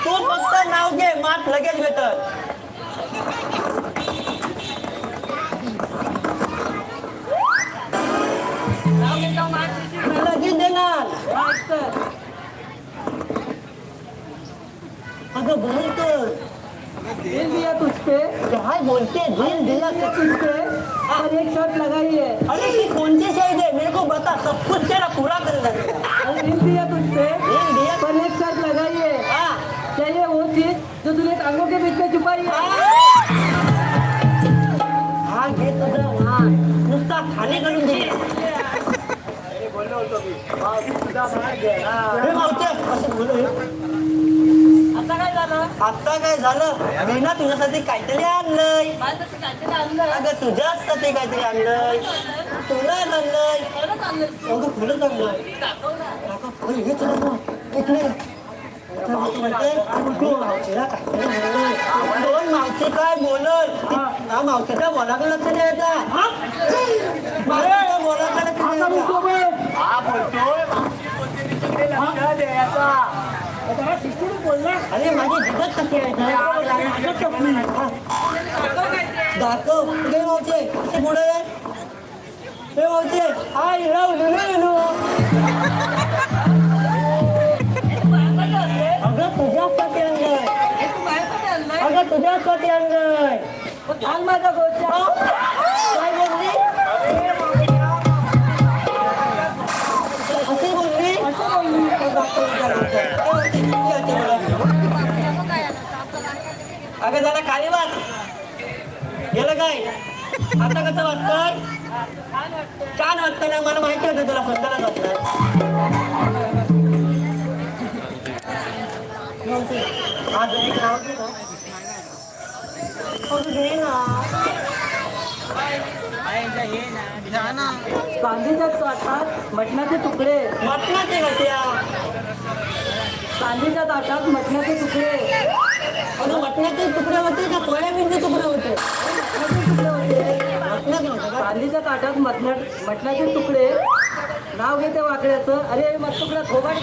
तू फक्त नाव घे माठ लगेच भेटत नाव घेता मार देशील ना लगेच देणार ऐकत अगं बोलतो दिल दिया तुझपे काय बोलते दिल दिला दिया तुझपे और एक शर्ट लगाई है अरे ये कौन सी शहीद है मेरे को बता सब कुछ तेरा पूरा कर देंगे और दिल दिया तुझपे दिल दिया पर एक शर्ट लगाई है हाँ चाहिए वो चीज तुझे टांगो के बीच में छुपाई है हा घे तुझं वाण नुसता खाली घालून दे बोललो होतो मी तुझा भाग घे हे मावते असं बोलू आता काय झालं आता काय झालं मी ना तुझ्यासाठी काहीतरी आणलंय माझ्यासाठी काहीतरी आणलं अगं तुझ्यासाठी काहीतरी आणलंय तुला आणलंय खरंच आणलं अगं तुला आणलंय दाखव ना अरे हे चला ना इकडे म्हणते तू मावशीला काहीतरी आणलंय दोन मावशी काय बोलल हा मावशीच्या बोलाकडे लक्ष द्यायचा मावशीच्या बोलाकडे लक्ष द्यायचं. हा बोलतोय लक्ष द्यायचा आता हा शिकून बोलला अरे माझी जिद्द कशी आहे ना? दाखव कुठे मावशे कसे पुढे हे मावशे हाय राव अगं तुझ्यासाठी आणलंय हे तू माझ्यासाठी आणलंय अगं तुझ्यासाठी आणलंय मग घाल माझा गोच्या काय बोलली असे बोलली अगं जरा खाली वाट गेलं काय आता कसं वाटतंय छान वाटतं ना मला माहिती होतं तुला स्वतःला वाटतं आज एक नाव दे ना चांदीच्या ताटात मटणाचे तुकडे मटणाचे कशा चांदीच्या ताटात मटणाचे तुकडे अगं मटणाचे तुकडे होते का सोयाबीनचे तुकडे होते मटणाचे होते का चांदीच्या ताटात मटणाचे तुकडे नाव घेते वाकड्याचं अरे मग तुकडा थोबाड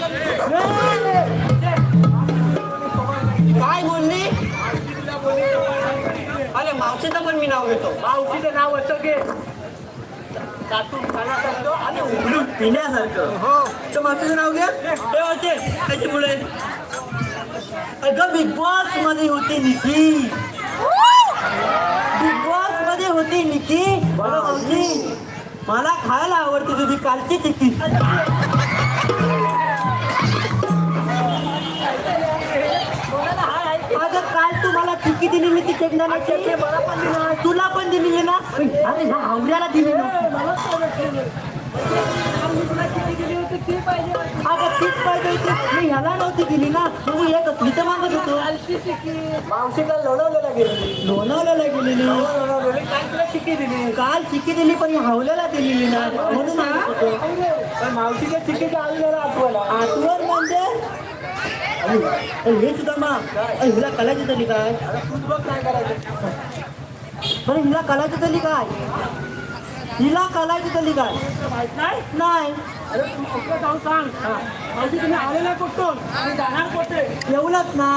काय बोलली अरे मावशीचं पण मी नाव घेतो मावशीचं नाव असं घे चाटून खाण्यासारखं आणि उघडून पिण्यासारखं हो तर मावशीचं नाव घ्या हे मावशी त्याची पुढे अगं बिग बॉस मध्ये होती निकी बिग बॉस मध्ये होती निकी बरं मावशी मला खायला आवडते तुझी कालची चिक्की अगं काल तू मला चिक्की दिलेली ती शेंगदाण्याची मला पण दिली तुला पण दिलेली ना अरे ह्या आवड्याला दिली नव्हती अगं तीच पाहिजे होती मी ह्याला नव्हती दिली ना तू एक असली तर मागत होतो मावशीला लोणवलेला गेलेली लोणावळ्याला गेलेली काल तुला चिक्की दिली काल चिक्की दिली पण ही हावल्याला दिलेली ना म्हणून सांगत होतो. पण मावशीच्या चिक्कीच्या आलेला आठवला आठवण म्हणजे हे सुद्धा मा हिला कलाची तरी काय तूच बघ काय करायचं बरं हिला कलाची तरी काय हिला कलाची तरी काय माहित नाही नाही अरे तू कुठलं जाऊन सांग मावशी तुम्ही आलेला कुठून आणि जाणार कुठे येऊनच ना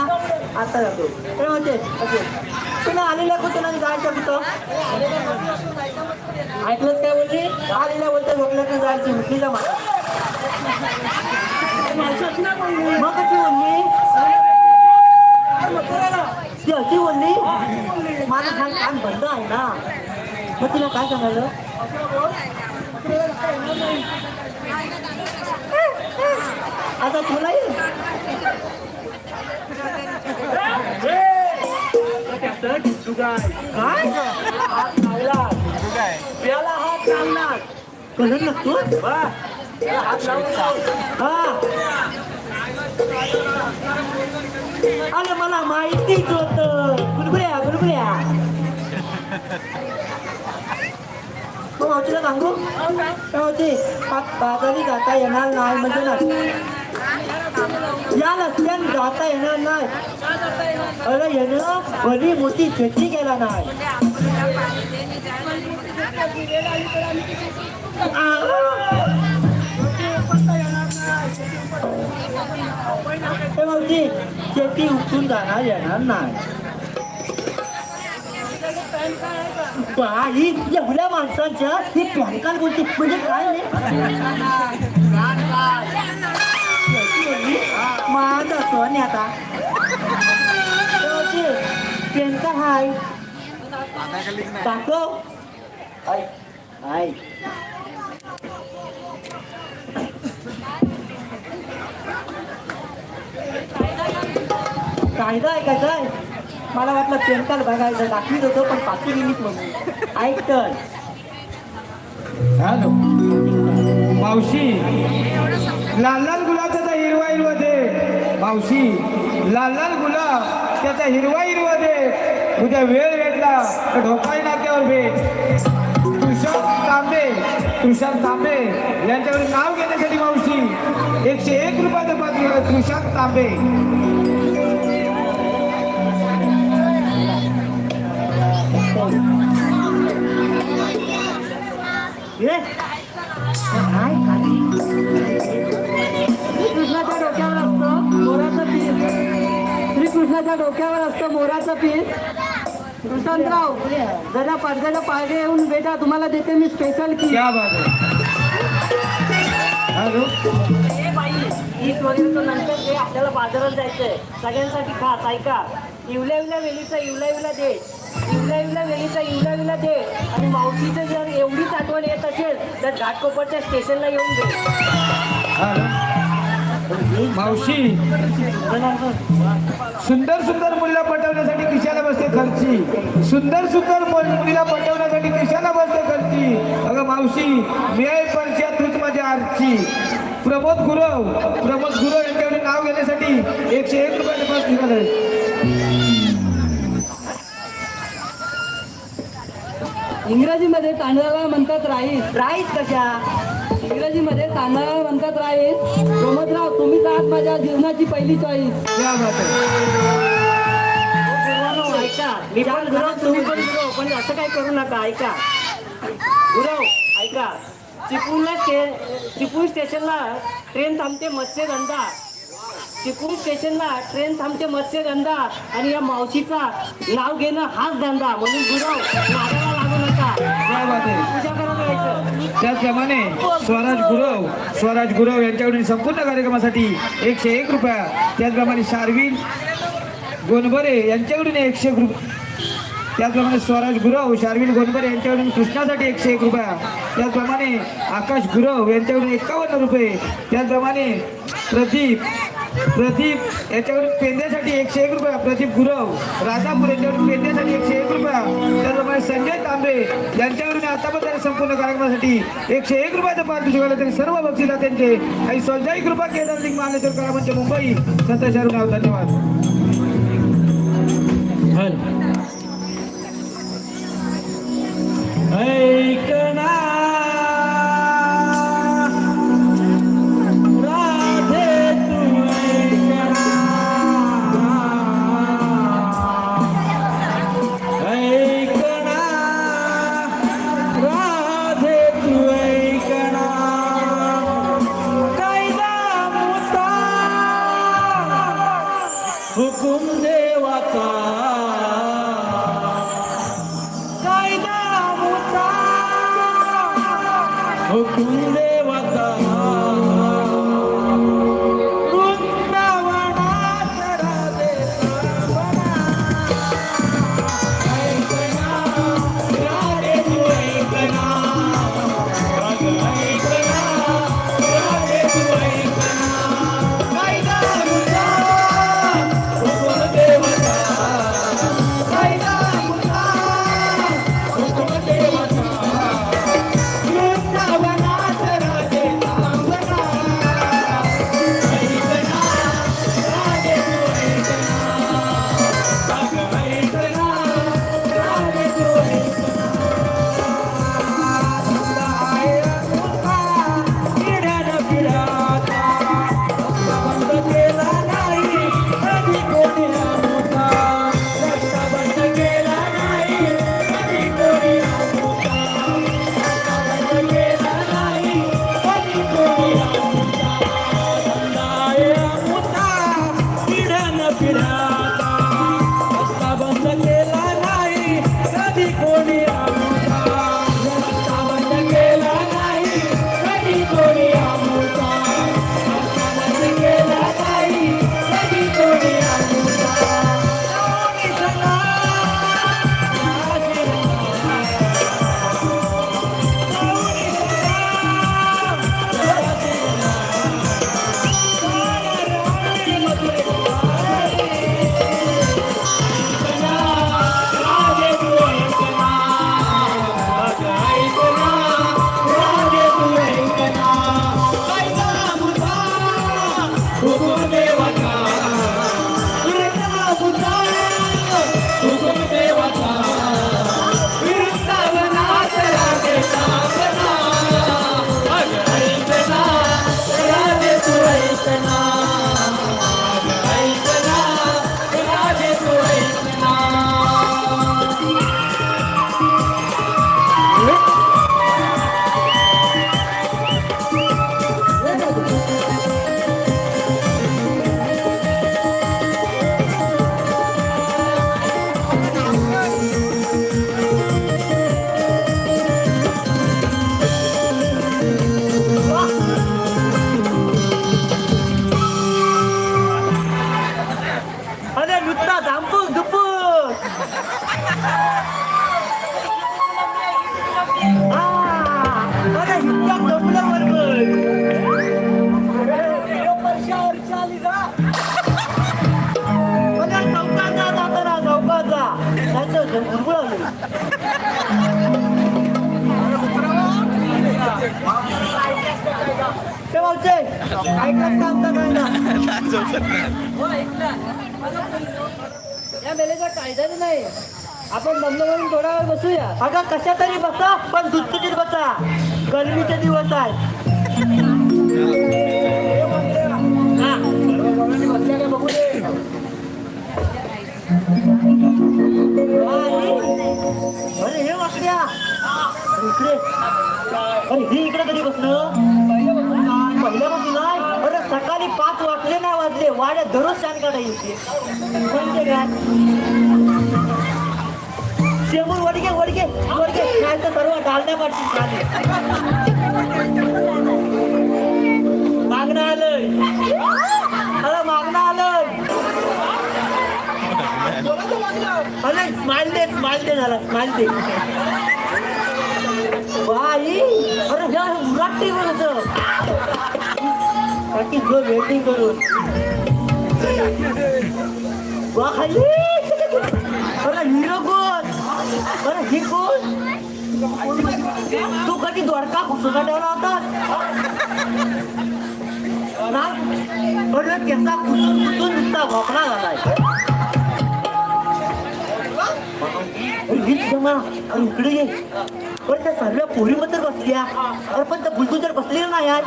आता जातो हे म्हणते तुला आलेल्या कुठून आणि जायचं कुठं ऐकलंच काय बोलली आलेल्या बोलते झोपल्यात जायची मुठीला मारा मावशी अशी नाही बोलली मग कशी बोलली ती अशी बोलली माझं खान कान बंद आहे ना मग तुला काय सांगायचं आता तुला येईल काय हात लावला त्याला हात लावणार कळलं ना तू हात लावला हा अरे मला माहितीच होत बुलबुल्या बुलबुल्या मग मावशीला सांगू मावशी बाजारी जाता येणार नाही म्हणजे ना या रस्त्याने जाता येणार नाही अरे येणं भली मोठी शेती गेला नाही मावशी शेती उठून जाणार येणार नाही बाई एवढ्या माणसांच्या ही पॅन कार्ड बोलते म्हणजे काय नाही माझा सण आहे आता पॅन कार्ड हाय दाखव हाय कायदा ऐकायचा आहे मला वाटलं पेंटाल बघायचं दाखवीत होतो पण 5 मिनिट म्हणून ऐक तर हॅलो मावशी लाल लाल गुलाब त्याचा हिरवा हिरवा दे मावशी लाल लाल गुलाब त्याचा हिरवा हिरवा दे उद्या वेळ भेटला तर ढोकाई नाक्यावर भेट तुषार तांबे यांच्यावर नाव घेण्यासाठी मावशी 101 रुपयाचं पात्र तुषार तांबे ये काय श्रीकृष्णाच्या डोक्यावर असतो मोराचं पीस श्रीकृष्णाच्या डोक्यावर असतं मोराचं पीस प्रशांतराव जरा पडद्याला पायगे येऊन बेटा तुम्हाला देते मी स्पेशल की क्या बात आहे हॅलो ए बाई ईस वगैरे तो नंतर ते आपल्याला बाजारात जायचंय सगळ्यांसाठी खास ऐका इवल्या वेलीचा इवल्या दे इवल्या वेलीचा दे आणि मावशीचं जर एवढीच आठवण येत असेल तर घाटकोपरच्या स्टेशनला येऊन दे. हॅलो मावशी सुंदर सुंदर मुलीला पटवण्यासाठी किशाला बसते खर्ची सुंदर सुंदर मुलीला पटवण्यासाठी किशाला बसते खर्ची अगं मावशी मिळाई परच्या तूच माझ्या आरची प्रमोद गुरव यांच्याकडे नाव घेण्यासाठी 101 रुपयाचे पास निघाले. इंग्रजीमध्ये तांदळाला म्हणतात राईस राईस कशा इंग्रजीमध्ये तांदळाला म्हणतात राईस. प्रमोदराव तुम्हीच आहात माझ्या जीवनाची पहिली चॉईस. क्या बात आहे ऐका मी पण गुरव तुम्ही पण गुरव पण असं काही करू नका ऐका गुरव ऐका चिपळूण स्टेशनला ट्रेन थांबते मत्स्यगंधा चिपळूण स्टेशनला ट्रेन थांबते मत्स्यगंधा आणि या मावशीचा नाव घेणं हाच धंदा म्हणून गुरव नादाला लागू नका. क्या बात आहे पूजा करायला यायचं. त्याचप्रमाणे स्वराज गुरव यांच्याकडून संपूर्ण कार्यक्रमासाठी 101 रुपया त्याचप्रमाणे शार्विल गोनबरे यांच्याकडून 101 रुपये त्याचप्रमाणे स्वराज गुरव शार्विल गोनबरे यांच्याकडून कृष्णासाठी 101 रुपया त्याचप्रमाणे आकाश गुरव यांच्याकडून 51 रुपये त्याचप्रमाणे प्रदीप याच्याकडून पेंद्यासाठी 101 रुपया प्रदीप गुरव राजापूर यांच्याकडून पेंद्यासाठी 101 रुपया त्याचप्रमाणे संजय तांबे यांच्याकडून आतापर्यंत संपूर्ण कार्यक्रमासाठी 101 रुपयाचं पारितोषिक आलं तरी सर्व बक्षिसात्यांचे आणि सोलजाई कृपा केदार सिंग मानेश्वर कलामंच मुंबई संतोष धन्यवाद. ऐकना राधे तू ऐकना राधे तू ऐकना कायदा मुसा हुकुम देवाचा हुकुम देवाचा वृंदावनात राधे ऐकना राधे तू ऐकना राधे तू ऐकना कायदा मुसा हुकुम देवाचा कायदा मुसा हुकुम देवाचा वृंदावनात हो ऐकला या मेलेचा कायदाच नाही. आपण दमदमून थोडा वेळ बसूया. अगं कशा तरी बसा, पण सुटसुटीत बसा. गरमीचे दिवस आहेत. हा. बसल्या बघू दे. अरे हे वाकड्या इकडे. अरे ही इकडे कधी बसलं? पहिल्यापासून नाही. अरे सकाळी 5 वाजले नाही वाजले वाड्यात दररोज शान काढायची. म्हणजे काय शेमूर वडके वडके वडके काय तर सर्व डालण्या पाठवून मागणं आलंय. अरे मागणं आलंय. अरे स्माइल दे झाला स्माइल दे. बाई अरे ह्या उराट टीव्ही होतं बाकी जो वेटिंग करून वा खाली. अरे हिरो कोण? अरे ही कोण? तू कधी द्वारका घुसला ठेवला होता ना? अरे त्याचा कुसून कुसून नुसता भोकळा झालाय. हीच जमा आणि इकडे ये. पण त्या सर्व पोरीबद्दल बसल्या. अरे पण त्या बुलडोजर बसलेलं नाही यार.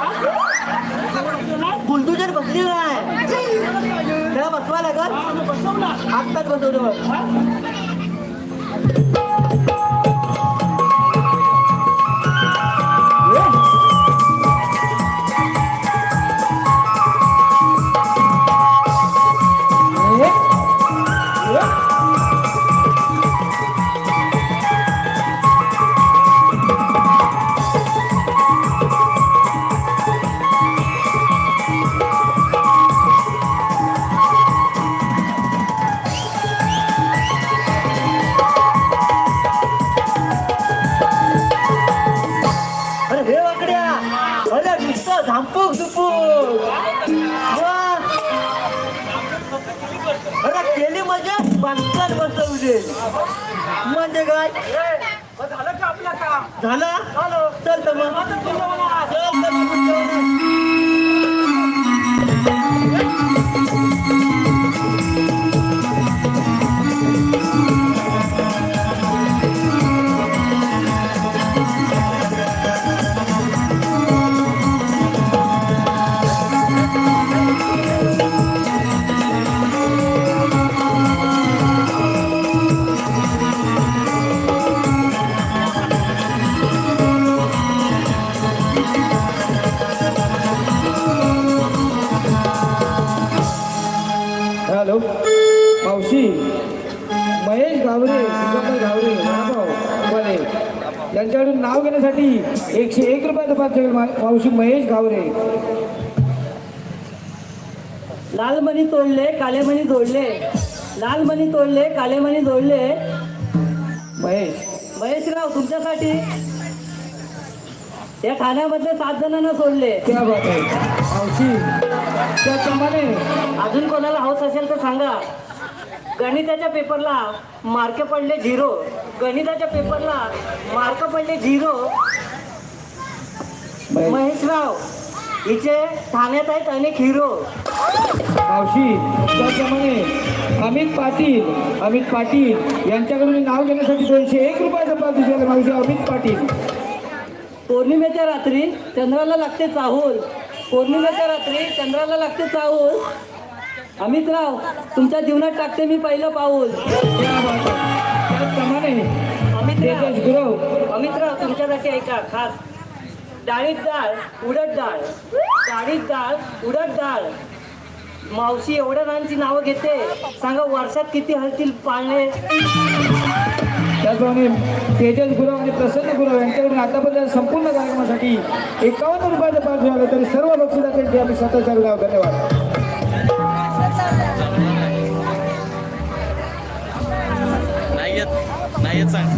बुलडोजर बसलेलं नाही. त्याला बसवा लागल. आत्ताच बसवलं बघ. झांपूक झुपूक. अरे केली मजा बांधतात बसवले. म्हणजे काय झालं का आपलं काम? झालं? चल तर मग चल तर हॅलो मावशी महेश गावरे दिगंबर गावरे वडापाव वाले यांच्याकडून नाव घेण्यासाठी 101 रुपयाचं पाच मावशी महेश गावरे. लाल मणी तोडले काले मणी जोडले. लाल मणी तोडले काले मणी जोडले. महेशराव तुमच्यासाठी या ठाण्यामधले 7 जणांना सोडले. क्या बात आहे मावशी. त्याप्रमाणे अजून कोणाला हौस असेल तर सांगा. गणिताच्या पेपरला मार्क पडले 0. गणिताच्या पेपरला मार्क पडले 0. महेशराव हिचे ठाण्यात आहेत अनेक हिरो. मावशी त्याप्रमाणे अमित पाटील यांच्याकडून नाव घेण्यासाठी 201 रुपयाचं पाच दिले मावशी अमित पाटील. पौर्णिमेच्या रात्री चंद्राला लागते चाहूल. पौर्णिमेच्या रात्री चंद्राला लागते चाहूल. अमितराव तुमच्या जीवनात टाकते मी पहिलं पाऊल. त्याचप्रमाणे अमितराव तुमच्यासाठी ऐका खास. डाळीत डाळ उडद डाळ. डाळीत डाळ उडद डाळ. मावशी एवढ्या जणांची नावं घेते. सांगा वर्षात किती हलतील पाळणे. त्याचप्रमाणे तेजस गुरव आणि प्रसन्न गुरव यांच्याकडून आतापर्यंत संपूर्ण कार्यक्रमासाठी 51 रुपयाचं पाच झालं. तरी सर्व बक्षिसाचे आम्ही स्वतःच्या नाव धन्यवाद. नाही येत सांग.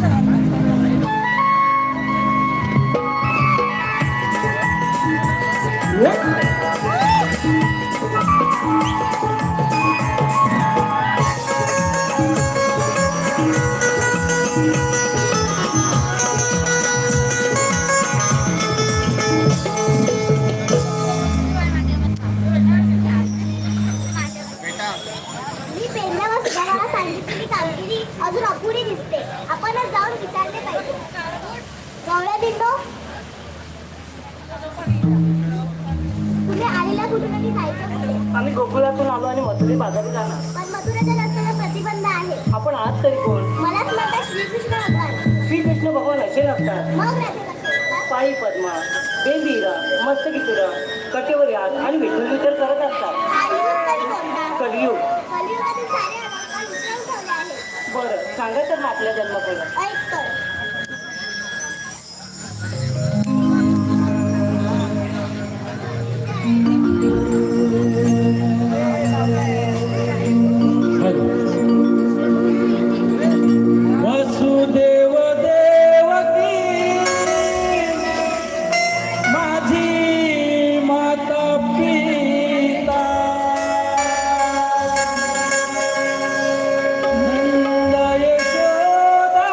अजून अपुरी दिसते. आपणच जाऊन विचारले पाहिजे. गवळ्या दिंडो, तुम्ही आलेला कुठून आणि जायचं कुठे? आम्ही गोकुळातून आलो आणि मथुरे बाजारी जाणार. पण मथुरेच्या रस्त्याला प्रतिबंध आहे. आपण आज तरी कोण? मलाच म्हणतात श्रीकृष्ण भगवान. श्रीकृष्ण भगवान असे नसतात. मग राधे कसे असतात? पायी पद्मा, बेंबीरा, मस्तकिचुरा, कटेवर यात आणि विठ्ठल विचार करत असतात. कलियुग तरी कोणता? कलियुग. कलियुगातील सारे अलंकार उतरवून ठेवले आहेत. बरं सांगा तर मग आपल्या जन्मपूर्वी. ऐक तर. वसुदेव देवकी माझी माता पिता नंद यशोदा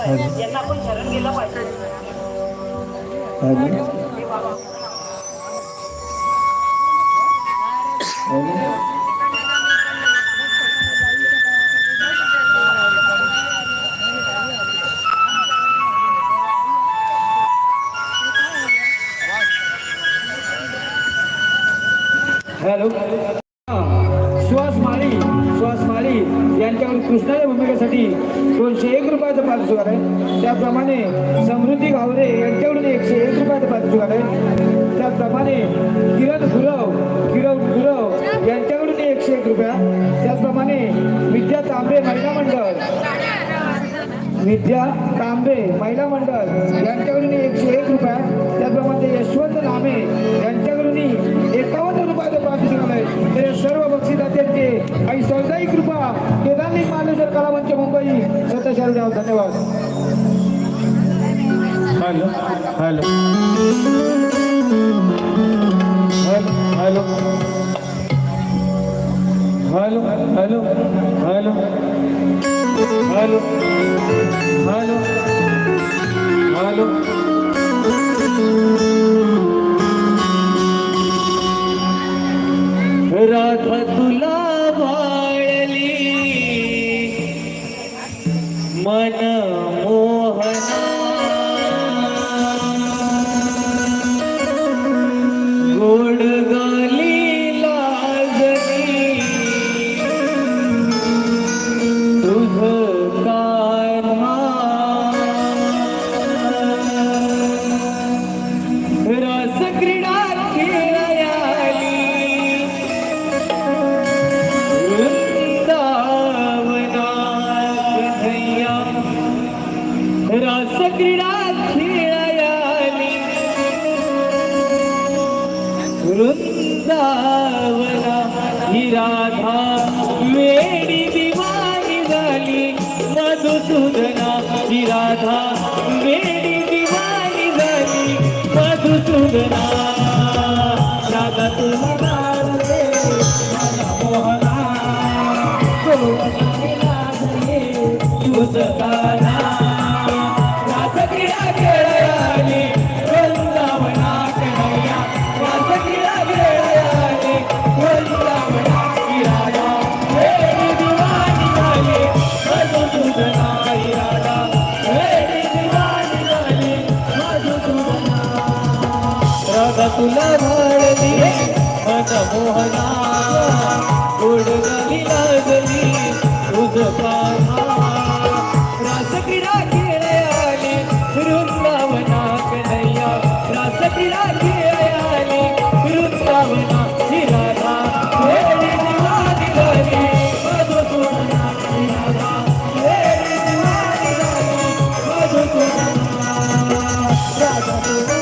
आहे यांना आपण शरण गेलं पाहिजे. हॅलो सुहास माळी यांच्याकडून कृष्णाच्या भूमिकेसाठी 201 रुपयाचं पारितोषिक आहे. त्याप्रमाणे समृद्धी घावरे यांच्याकडून 101 रुपयाचं पारितोषिक आहे. त्याचप्रमाणे किरण गुरव यांच्याकडून 101 रुपया. त्याचप्रमाणे विद्या तांबे महिला मंडळ यांच्याकडून 101 रुपया. त्याचप्रमाणे यशवंत नामे यांच्याकडून 51 रुपयाचं पारितोषिक आहे. तर सर्व बक्षीसदात्यांचे आई सौदाई कृपा केदारलिंग मालेश्वर कलामंच मुंबई सतशहर धन्यवाद. Hello hello hello hello hello hello hello hello hello Radha तुला भाळली मन मोहना गोड गाली लाजली तुझ कान्हा रस क्रीडा खेळायाली वृंदावनात धैया रस क्रीडा खेळायाली वृंदावना ही राधा वेडी दिवाणी झाली मधुसूदना ही राधा वेडी दिवाणी झाली मधुसूदना राधा तुला लाजले मला मोहना गोड लाजले तुझं काना रास क्रीडा खेळायाली वृंदावना कन्हैया रास क्रीडा खेळायाली वृंदावना ही राधा वेडी दिवाणी झाली मधुसूदना ही राधा वेडी दिवाणी झाली मधुसूदना राधा तुला भाळली मन मोहना गोड गाली लाजली तुझ कान्हा रास क्रीडा खेळायाली वृंदावना कन्हैया रास क्रीडा खेळायाली वृंदावना ही राधा वेडी दिवाणी झाली मधुसूदना ही राधा वेडी दिवाणी झाली मधुसूदना राधा तुला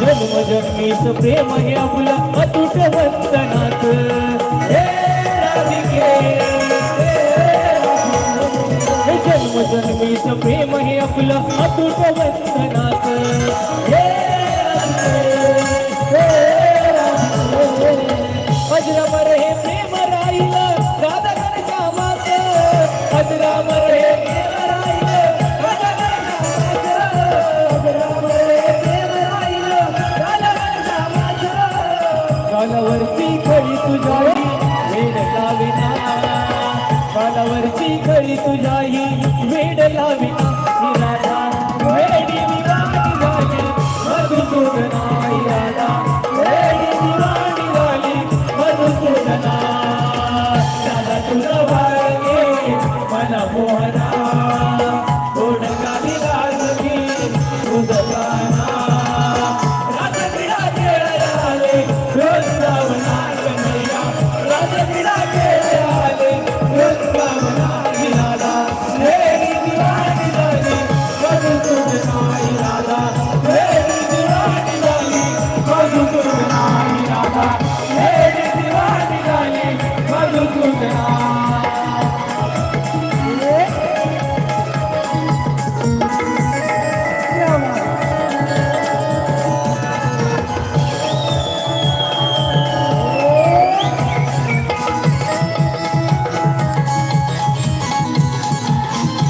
जन्मजन्मीच प्रेम हे आपलं अतुट वंदनात हे राधिके हे जन्मजन्मीच प्रेम हे आपलं अतुट वंदनात हे अजरामर हे प्रेम राहिलं राधा घनश्यामात अजरामर हे प्रेम राहिलं राधा घनश्यामात अजरामर हे प्रेम राहिलं राधा घनश्यामात कालावरची खळी तुझ्याही वेड लाविना कालावरची खळी तुझ्याही